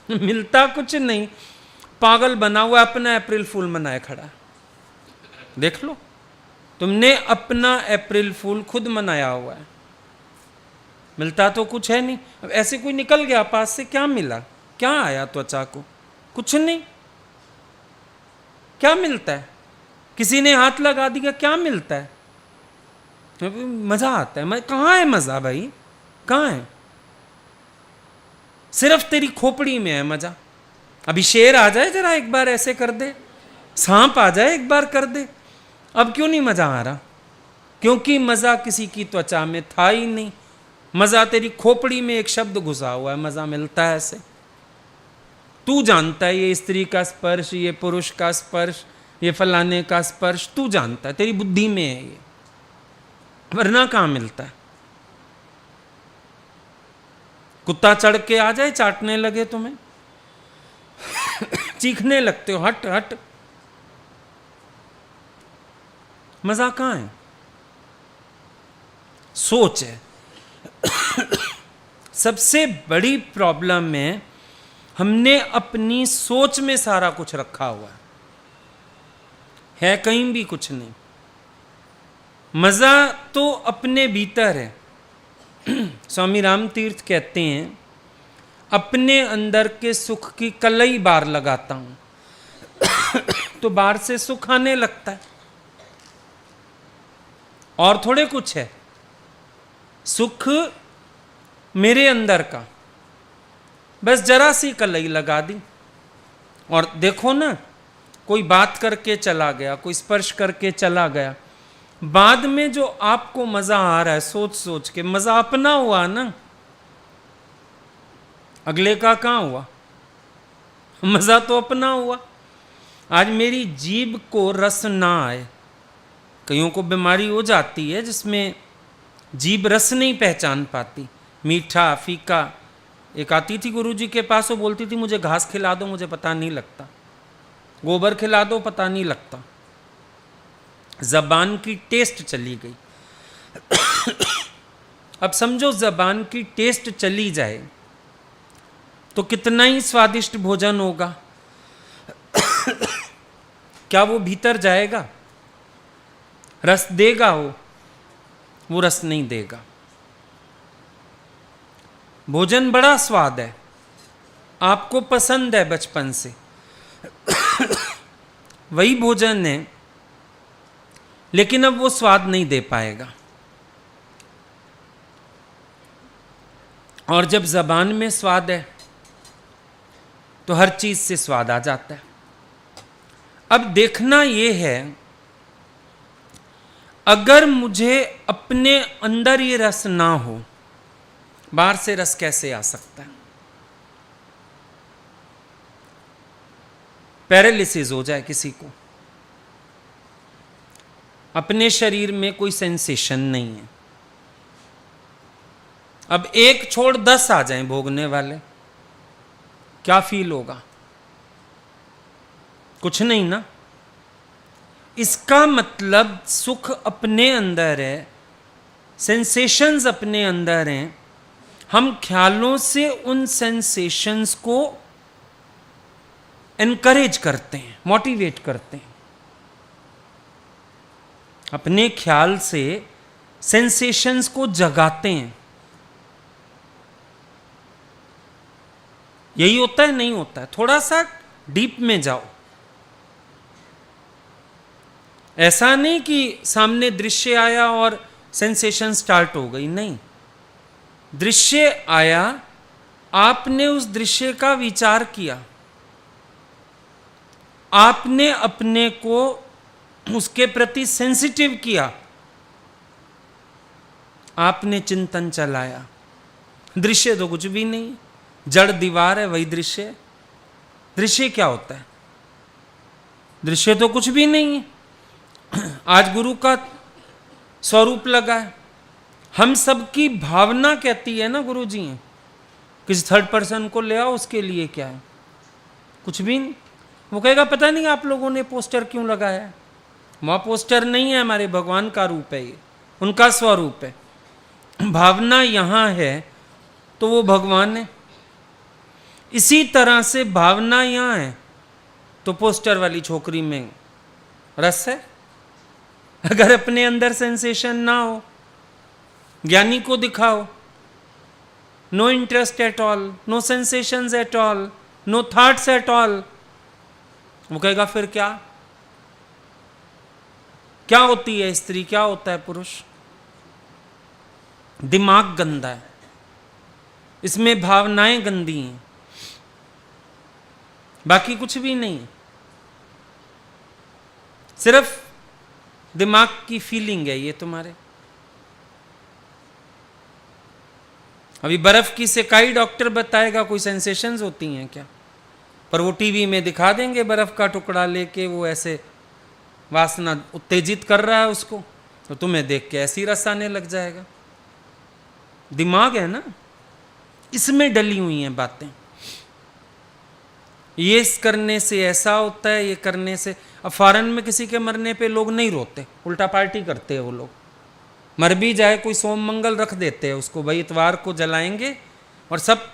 मिलता कुछ नहीं, पागल बना हुआ अपना अप्रैल फूल मनाए खड़ा। देख लो, तुमने अपना अप्रैल फूल खुद मनाया हुआ है, मिलता तो कुछ है नहीं। अब ऐसे कोई निकल गया पास से, क्या मिला, क्या आया त्वचा को? कुछ नहीं। क्या मिलता है? किसी ने हाथ लगा दिया, क्या मिलता है? मजा आता है। कहाँ है मजा भाई? कहाँ है? सिर्फ तेरी खोपड़ी में है मजा। अभी शेर आ जाए जरा एक बार ऐसे कर दे, सांप आ जाए एक बार कर दे, अब क्यों नहीं मजा आ रहा? क्योंकि मजा किसी की त्वचा में था ही नहीं। मजा तेरी खोपड़ी में एक शब्द घुसा हुआ है, मजा मिलता है ऐसे। तू जानता है ये स्त्री का स्पर्श, ये पुरुष का स्पर्श, ये फलाने का स्पर्श, तू जानता है, तेरी बुद्धि में है ये, वरना कहां मिलता है? कुत्ता चढ़ के आ जाए, चाटने लगे तुम्हें, चीखने लगते हो, हट हट। मजा कहां है? सोच है। सबसे बड़ी प्रॉब्लम है हमने अपनी सोच में सारा कुछ रखा हुआ है कहीं भी कुछ नहीं। मजा तो अपने भीतर है। स्वामी राम तीर्थ कहते हैं, अपने अंदर के सुख की कलई बार लगाता हूं तो बाहर से सुख आने लगता है। और थोड़े कुछ है सुख मेरे अंदर का, बस जरा सी कलई लगा दी और देखो ना, कोई बात करके चला गया, कोई स्पर्श करके चला गया, बाद में जो आपको मजा आ रहा है सोच सोच के, मजा अपना हुआ ना, अगले का कहां हुआ? मजा तो अपना हुआ। आज मेरी जीभ को रस ना आए, कईयों को बीमारी हो जाती है जिसमें जीभ रस नहीं पहचान पाती, मीठा फीका। एक आती थी गुरुजी के पास, वो बोलती थी मुझे घास खिला दो, मुझे पता नहीं लगता, गोबर खिला दो, पता नहीं लगता। जबान की टेस्ट चली गई। अब समझो जबान की टेस्ट चली जाए तो कितना ही स्वादिष्ट भोजन होगा, क्या वो भीतर जाएगा? रस देगा? वो रस नहीं देगा। भोजन बड़ा स्वाद है, आपको पसंद है बचपन से, वही भोजन है, लेकिन अब वो स्वाद नहीं दे पाएगा। और जब जबान में स्वाद है तो हर चीज से स्वाद आ जाता है। अब देखना यह है, अगर मुझे अपने अंदर ये रस ना हो, बाहर से रस कैसे आ सकता है? पैरालिसिस हो जाए किसी को, अपने शरीर में कोई सेंसेशन नहीं है, अब एक छोड़ 10 आ जाएं भोगने वाले, क्या फील होगा? कुछ नहीं ना। इसका मतलब सुख अपने अंदर है, सेंसेशंस अपने अंदर हैं, हम ख्यालों से उन सेंसेशंस को एनकरेज करते हैं, मोटिवेट करते हैं। अपने ख्याल से सेंसेशंस को जगाते हैं। यही होता है? नहीं होता है? थोड़ा सा डीप में जाओ। ऐसा नहीं कि सामने दृश्य आया और सेंसेशन स्टार्ट हो गई, नहीं। दृश्य आया, आपने उस दृश्य का विचार किया, आपने अपने को उसके प्रति सेंसिटिव किया, आपने चिंतन चलाया। दृश्य तो कुछ भी नहीं, जड़ दीवार है, वही दृश्य है। दृश्य क्या होता है? दृश्य तो कुछ भी नहीं है। आज गुरु का स्वरूप लगा है, हम सबकी भावना कहती है ना गुरु जी, किसी थर्ड पर्सन को ले आओ, उसके लिए क्या है? कुछ भी नहीं। वो कहेगा पता नहीं आप लोगों ने पोस्टर क्यों लगाया है। वहाँ पोस्टर नहीं है, हमारे भगवान का रूप है, ये उनका स्वरूप है। भावना यहाँ है तो वो भगवान है। इसी तरह से भावना यहाँ है तो पोस्टर वाली छोकरी में रस है। अगर अपने अंदर सेंसेशन ना हो, ज्ञानी को दिखाओ, no interest at all, no sensations at all, no thoughts at all. वो कहेगा फिर क्या? क्या होती है स्त्री, क्या होता है पुरुष? दिमाग गंदा है, इसमें भावनाएं गंदी हैं, बाकी कुछ भी नहीं है, सिर्फ दिमाग की फीलिंग है ये तुम्हारे। अभी बर्फ की सेकाई डॉक्टर बताएगा कोई सेंसेशंस होती हैं क्या? पर वो टीवी में दिखा देंगे बर्फ का टुकड़ा लेके, वो ऐसे वासना उत्तेजित कर रहा है उसको, तो तुम्हें देख के ऐसी रस आने लग जाएगा। दिमाग है ना, इसमें डली हुई हैं बातें। ये करने से ऐसा होता है, ये करने से। अब फॉरेन में किसी के मरने पे लोग नहीं रोते, उल्टा पार्टी करते हैं वो लोग। मर भी जाए कोई सोम मंगल रख देते हैं उसको, भाई इतवार को जलाएंगे, और सब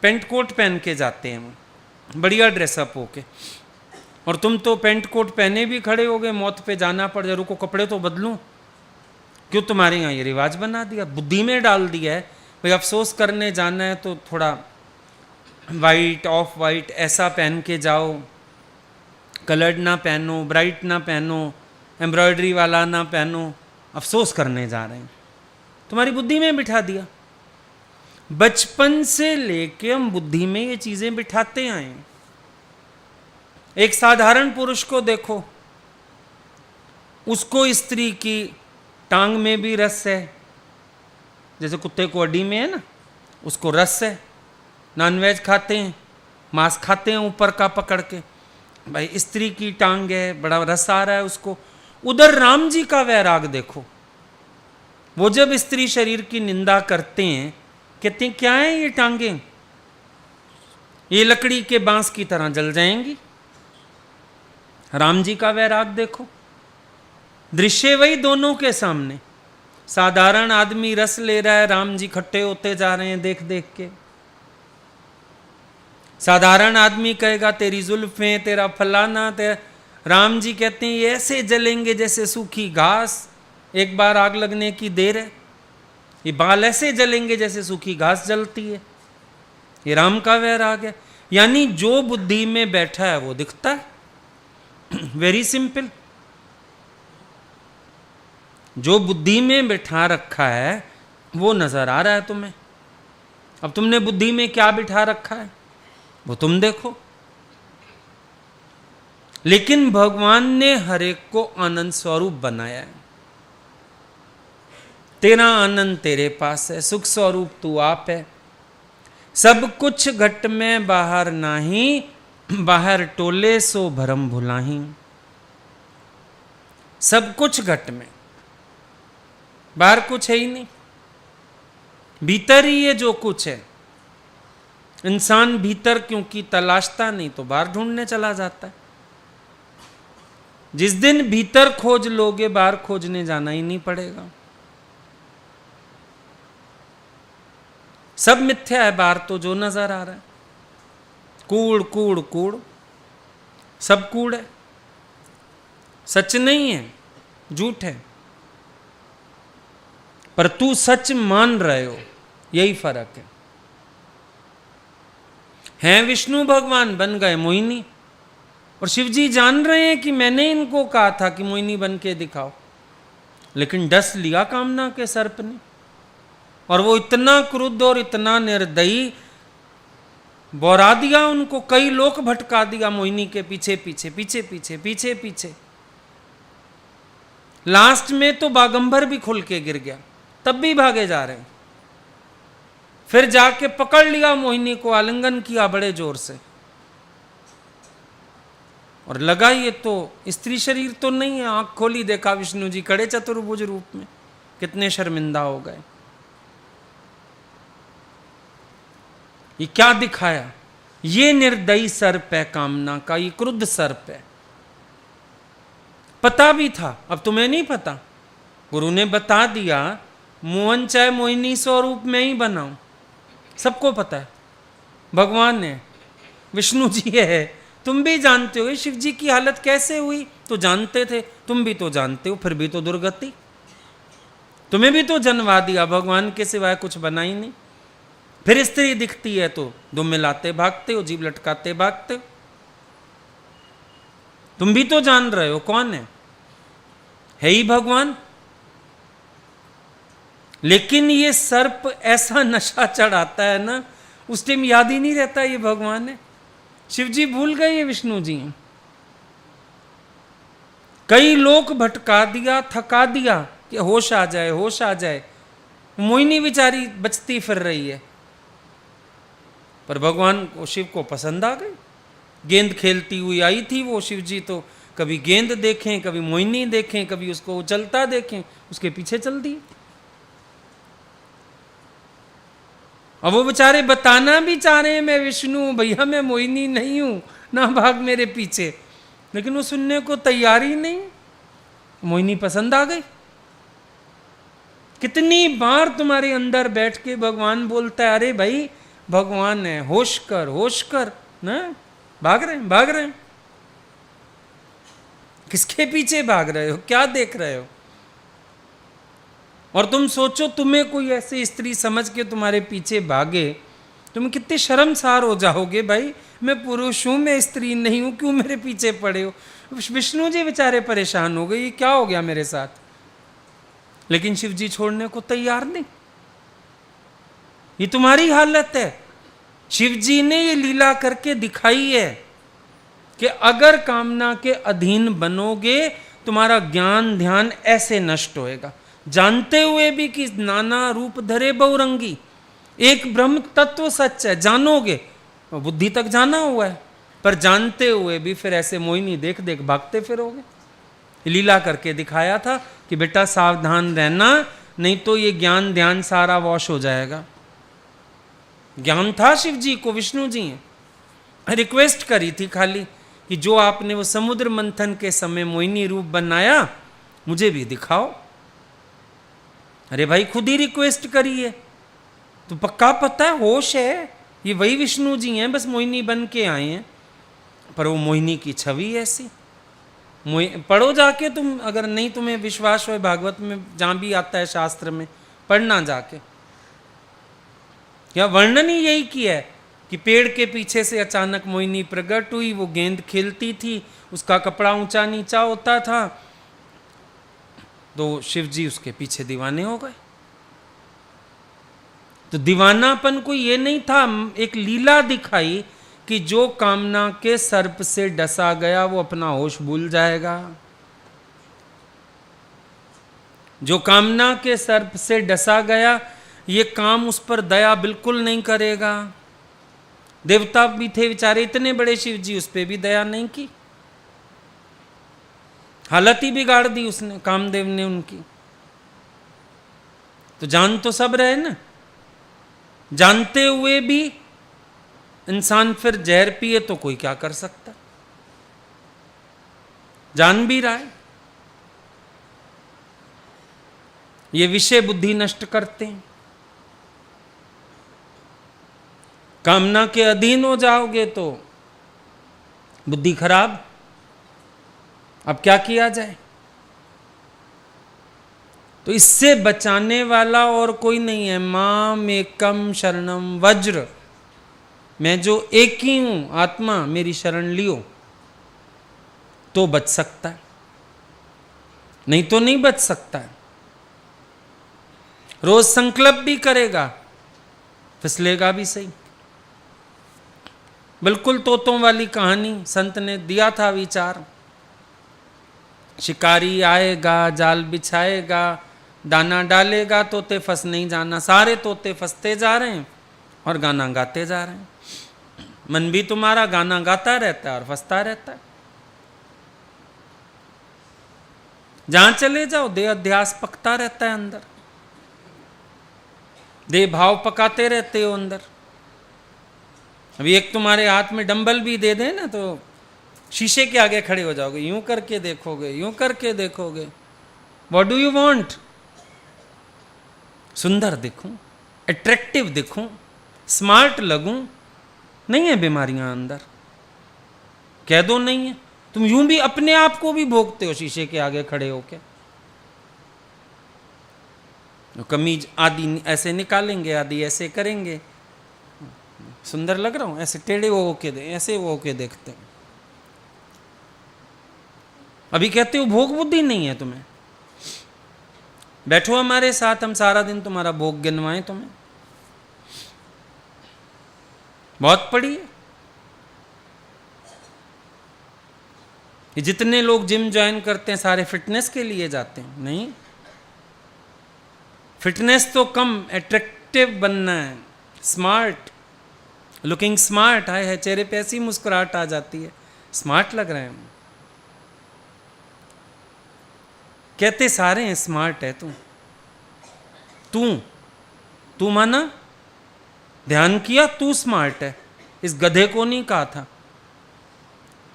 पेंट कोट पहन के जाते हैं, बढ़िया ड्रेसअप होके। और तुम तो पेंट कोट पहने भी खड़े हो गए, मौत पे जाना पड़ जाए, रुको कपड़े तो बदलूं। क्यों? तुम्हारे यहाँ ये रिवाज बना दिया, बुद्धि में डाल दिया है, भाई अफसोस करने जाना है तो थोड़ा वाइट, ऑफ वाइट ऐसा पहन के जाओ, कलर्ड ना पहनो, ब्राइट ना पहनो, एम्ब्रॉयडरी वाला ना पहनो, अफसोस करने जा रहे हैं। तुम्हारी बुद्धि में बिठा दिया। बचपन से लेके हम बुद्धि में ये चीजें बिठाते आए हैं। एक साधारण पुरुष को देखो, उसको स्त्री की टांग में भी रस है, जैसे कुत्ते को अड्डी में है ना, उसको रस है। नॉनवेज खाते हैं, मांस खाते हैं ऊपर का पकड़ के, भाई स्त्री की टांग है, बड़ा रस आ रहा है उसको। उधर राम जी का वैराग देखो, वो जब स्त्री शरीर की निंदा करते हैं, कहते हैं क्या है ये टांगे, ये लकड़ी के बांस की तरह जल जाएंगी। राम जी का वैराग देखो, दृश्य वही दोनों के सामने। साधारण आदमी रस ले रहा है, राम जी खट्टे होते जा रहे हैं देख देख के। साधारण आदमी कहेगा तेरी जुल्फें, तेरा फलाना, तेरा। राम जी कहते हैं ये ऐसे जलेंगे जैसे सूखी घास, एक बार आग लगने की देर है। ये बाल ऐसे जलेंगे जैसे सूखी घास जलती है। ये राम का वैराग है। यानी जो बुद्धि में बैठा है वो दिखता है। Very simple. जो बुद्धि में बिठा रखा है वो नजर आ रहा है तुम्हें। अब तुमने बुद्धि में क्या बिठा रखा है वो तुम देखो। लेकिन भगवान ने हर एक को आनंद स्वरूप बनाया है। तेरा आनंद तेरे पास है, सुख स्वरूप तू आप है। सब कुछ घट में बाहर नाही, बाहर टोले सो भरम भुलाही। सब कुछ घट में, बाहर कुछ है ही नहीं, भीतर ही ये जो कुछ है। इंसान भीतर क्योंकि तलाशता नहीं तो बाहर ढूंढने चला जाता है। जिस दिन भीतर खोज लोगे बाहर खोजने जाना ही नहीं पड़ेगा। सब मिथ्या है बाहर तो जो नजर आ रहा है। कूड़ कूड़ कूड़, सब कूड़ है, सच नहीं है, झूठ है। पर तू सच मान रहे हो, यही फर्क है। हैं विष्णु भगवान, बन गए मोहिनी। और शिव जी जान रहे हैं कि मैंने इनको कहा था कि मोहिनी बन के दिखाओ, लेकिन डस लिया कामना के सर्प ने। और वो इतना क्रुद्ध और इतना निर्दयी, बौरा दिया उनको, कई लोक भटका दिया मोहिनी के पीछे पीछे पीछे पीछे पीछे पीछे। लास्ट में तो बागंबर भी खुल के गिर गया, तब भी भागे जा रहे हैं। फिर जाके पकड़ लिया मोहिनी को, आलिंगन किया बड़े जोर से, और लगा ये तो स्त्री शरीर तो नहीं है। आंख खोली, देखा विष्णु जी खड़े चतुर्भुज रूप में। कितने शर्मिंदा हो गए। ये क्या दिखाया? ये निर्दयी सर्प है कामना का, ये क्रुद्ध सर्प है। पता भी था, अब तुम्हें नहीं पता, गुरु ने बता दिया। मोहन चाहे मोहिनी स्वरूप में ही बनाओ, सबको पता है। भगवान ने, विष्णु जी है, तुम भी जानते हो। शिव जी की हालत कैसे हुई तो जानते थे, तुम भी तो जानते हो, फिर भी तो दुर्गति। तुम्हें भी तो जन्मा दिया, भगवान के सिवाय कुछ बना ही नहीं। फिर स्त्री दिखती है तो दुम मिलाते भागते हो, जीभ लटकाते भागते हो। तुम भी तो जान रहे हो कौन है ही भगवान। लेकिन ये सर्प ऐसा नशा चढ़ाता है ना, उस टाइम याद ही नहीं रहता ये भगवान है। शिव जी भूल गए ये विष्णु जी हैं। कई लोग भटका दिया, थका दिया कि होश आ जाए, होश आ जाए। मोहिनी बेचारी बचती फिर रही है, पर भगवान को, शिव को पसंद आ गई। गेंद खेलती हुई आई थी वो शिव जी, तो कभी गेंद देखें, कभी मोहिनी देखें, कभी उसको उछलता देखें, उसके पीछे चल दिए। अब वो बेचारे बताना भी चाह रहे हैं मैं विष्णु भैया, मैं मोहिनी नहीं हूं, ना भाग मेरे पीछे, लेकिन वो सुनने को तैयार ही नहीं। मोहिनी पसंद आ गई। कितनी बार तुम्हारे अंदर बैठ के भगवान बोलता है, अरे भाई भगवान है, होश कर, होश कर ना। भाग रहे हैं, भाग रहे हैं। किसके पीछे भाग रहे हो, क्या देख रहे हो? और तुम सोचो, तुम्हें कोई ऐसी स्त्री समझ के तुम्हारे पीछे भागे, तुम कितने शर्मसार हो जाओगे। भाई मैं पुरुष हूं, मैं स्त्री नहीं हूं, क्यों मेरे पीछे पड़े हो? विष्णु जी बेचारे परेशान हो गए, ये क्या हो गया मेरे साथ। लेकिन शिव जी छोड़ने को तैयार नहीं। ये तुम्हारी हालत है। शिव जी ने ये लीला करके दिखाई है कि अगर कामना के अधीन बनोगे, तुम्हारा ज्ञान ध्यान ऐसे नष्ट होएगा, जानते हुए भी कि नाना रूप धरे बहुरंगी, एक ब्रह्म तत्व सच है, जानोगे, बुद्धि तक जाना हुआ है, पर जानते हुए भी फिर ऐसे मोहिनी देख देख भागते फिरोगे। लीला करके दिखाया था कि बेटा सावधान रहना, नहीं तो ये ज्ञान ध्यान सारा वॉश हो जाएगा। ज्ञान था शिव जी को, विष्णु जी हैं। रिक्वेस्ट करी थी खाली कि जो आपने वो समुद्र मंथन के समय मोहिनी रूप बनाया, मुझे भी दिखाओ। अरे भाई खुद ही रिक्वेस्ट करी है तो पक्का पता है, होश है, ये वही विष्णु जी हैं, बस मोहिनी बन के आए हैं। पर वो मोहिनी की छवि ऐसी। पढ़ो जाके तुम, अगर नहीं तुम्हें विश्वास हो, भागवत में जहां भी आता है शास्त्र में, पढ़ना जाके। या वर्णन ही यही किया है कि पेड़ के पीछे से अचानक मोहिनी प्रकट हुई, वो गेंद खेलती थी, उसका कपड़ा ऊंचा नीचा होता था, तो शिव जी उसके पीछे दीवाने हो गए। तो दीवानापन को ये नहीं था, एक लीला दिखाई कि जो कामना के सर्प से डसा गया वो अपना होश भूल जाएगा। जो कामना के सर्प से डसा गया, ये काम उस पर दया बिल्कुल नहीं करेगा। देवता भी थे बेचारे इतने बड़े, शिव जी उस पर भी दया नहीं की, हालत ही बिगाड़ दी उसने, कामदेव ने उनकी। तो जान तो सब रहे ना, जानते हुए भी इंसान फिर जहर पिए तो कोई क्या कर सकता, जान भी रहा है। ये विषय बुद्धि नष्ट करते हैं। कामना के अधीन हो जाओगे तो बुद्धि खराब। अब क्या किया जाए? तो इससे बचाने वाला और कोई नहीं है। माम एकम शरणम वज्र, मैं जो एक ही हूं आत्मा, मेरी शरण लियो तो बच सकता है, नहीं तो नहीं बच सकता है। रोज संकल्प भी करेगा, फिसलेगा भी सही। बिल्कुल तोतों वाली कहानी संत ने दिया था विचार। शिकारी आएगा, जाल बिछाएगा, दाना डालेगा, तोते फंस नहीं जाना। सारे तोते फंसते जा रहे हैं और गाना गाते जा रहे हैं। मन भी तुम्हारा गाना गाता रहता है और फंसता रहता है। जहां चले जाओ देह अध्यास पकता रहता है अंदर, देह भाव पकाते रहते हो अंदर। अभी एक तुम्हारे हाथ में डंबल भी दे दे ना, तो शीशे के आगे खड़े हो जाओगे, यूं करके देखोगे, यूं करके देखोगे। What do you want? सुंदर दिखूं, अट्रैक्टिव दिखूं, स्मार्ट लगूं। नहीं है बीमारियां अंदर, कह दो नहीं है। तुम यूं भी अपने आप को भी भोगते हो शीशे के आगे खड़े होके। कमीज आदि ऐसे निकालेंगे, आदि ऐसे करेंगे, सुंदर लग रहा हूं? ऐसे टेढ़े वो होके दे, ऐसे वो होके देखते हैं। अभी कहते हो भोग बुद्धि नहीं है तुम्हें, बैठो हमारे साथ, हम सारा दिन तुम्हारा भोग गिनवाएं तुम्हें। बहुत पड़ी है। ये जितने लोग जिम ज्वाइन करते हैं सारे फिटनेस के लिए जाते हैं? नहीं, फिटनेस तो कम, एट्रैक्टिव बनना है, स्मार्ट, लुकिंग स्मार्ट। हाय है, चेहरे पे ऐसी मुस्कुराहट आ जाती है, स्मार्ट लग रहे हैं हम। कहते सारे हैं स्मार्ट है तू माना, ध्यान किया, तू स्मार्ट है। इस गधे को नहीं कहा था।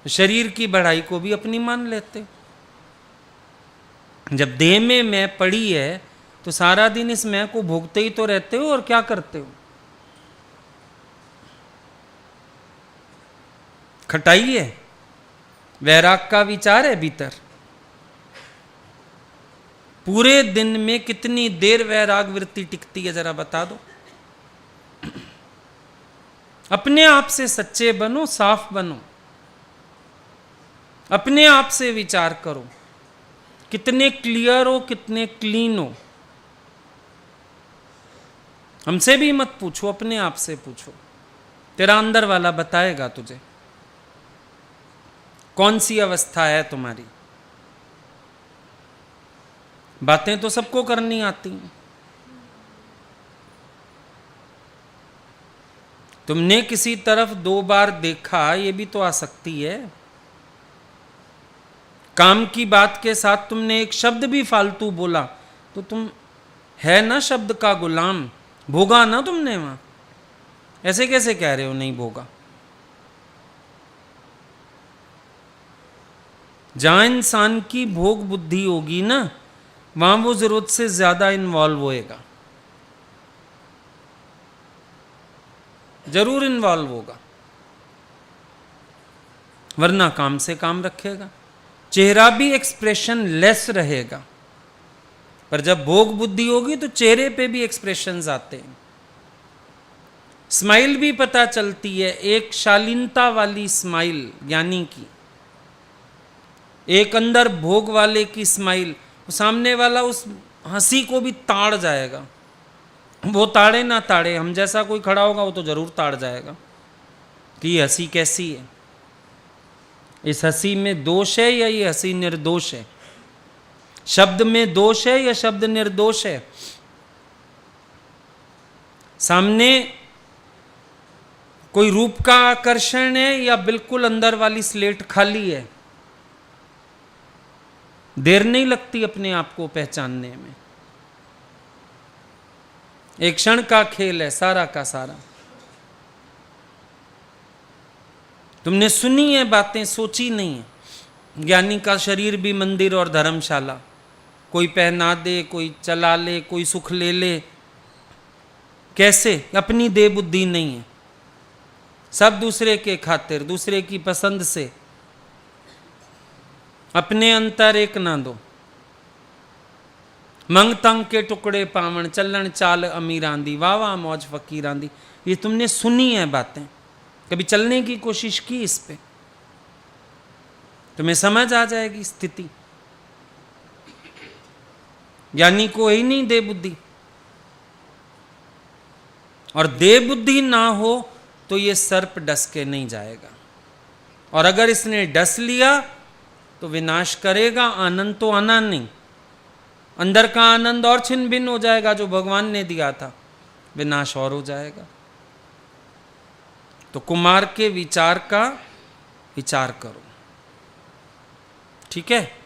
शरीर की बढ़ाई को भी अपनी मान लेते। जब देह में मैं पड़ी है तो सारा दिन इस मैं को भोगते ही तो रहते हो, और क्या करते हो? खटाई है, वैराग का विचार है भीतर। पूरे दिन में कितनी देर वैराग वृत्ति टिकती है जरा बता दो। अपने आप से सच्चे बनो, साफ बनो, अपने आप से विचार करो, कितने क्लियर हो, कितने क्लीन हो। हमसे भी मत पूछो, अपने आप से पूछो। तेरा अंदर वाला बताएगा तुझे कौन सी अवस्था है तुम्हारी। बातें तो सबको करनी आती हैं। तुमने किसी तरफ 2 बार देखा, ये भी तो आ सकती है। काम की बात के साथ तुमने एक शब्द भी फालतू बोला तो तुम है ना शब्द का गुलाम, भोगा ना तुमने वहां। ऐसे कैसे कह रहे हो नहीं भोगा? जहां इंसान की भोग बुद्धि होगी ना, वहां वो जरूरत से ज्यादा इन्वॉल्व होएगा, जरूर इन्वॉल्व होगा, वरना काम से काम रखेगा। चेहरा भी एक्सप्रेशन लेस रहेगा, पर जब भोग बुद्धि होगी तो चेहरे पे भी एक्सप्रेशंस आते हैं। स्माइल भी पता चलती है, एक शालीनता वाली स्माइल ज्ञानी की, एक अंदर भोग वाले की स्माइल, सामने वाला उस हंसी को भी ताड़ जाएगा। वो ताड़े ना ताड़े, हम जैसा कोई खड़ा होगा वो तो जरूर ताड़ जाएगा कि ये हंसी कैसी है, इस हंसी में दोष है या ये हंसी निर्दोष है, शब्द में दोष है या शब्द निर्दोष है। सामने कोई रूप का आकर्षण है या बिल्कुल अंदर वाली स्लेट खाली है। देर नहीं लगती अपने आप को पहचानने में। एक क्षण का खेल है सारा का सारा। तुमने सुनी है बातें, सोची नहीं है। ज्ञानी का शरीर भी मंदिर और धर्मशाला, कोई पहना दे, कोई चला ले, कोई सुख ले ले, कैसे? अपनी देह बुद्धि नहीं है, सब दूसरे के खातिर, दूसरे की पसंद से। अपने अंतर एक ना दो। मंग तंग के टुकड़े पावण, चलन चाल अमीरां दी, वाह वाह मौज फकीरां दी। ये तुमने सुनी है बातें, कभी चलने की कोशिश की इस पे? तुम्हें समझ आ जाएगी स्थिति। ज्ञानी को ही नहीं दे बुद्धि, और दे बुद्धि ना हो तो ये सर्प डस के नहीं जाएगा, और अगर इसने डस लिया तो विनाश करेगा। आनंद तो आना नहीं, अंदर का आनंद और छिन्न भिन्न हो जाएगा जो भगवान ने दिया था, विनाश और हो जाएगा। तो कुमार के विचार का विचार करो, ठीक है।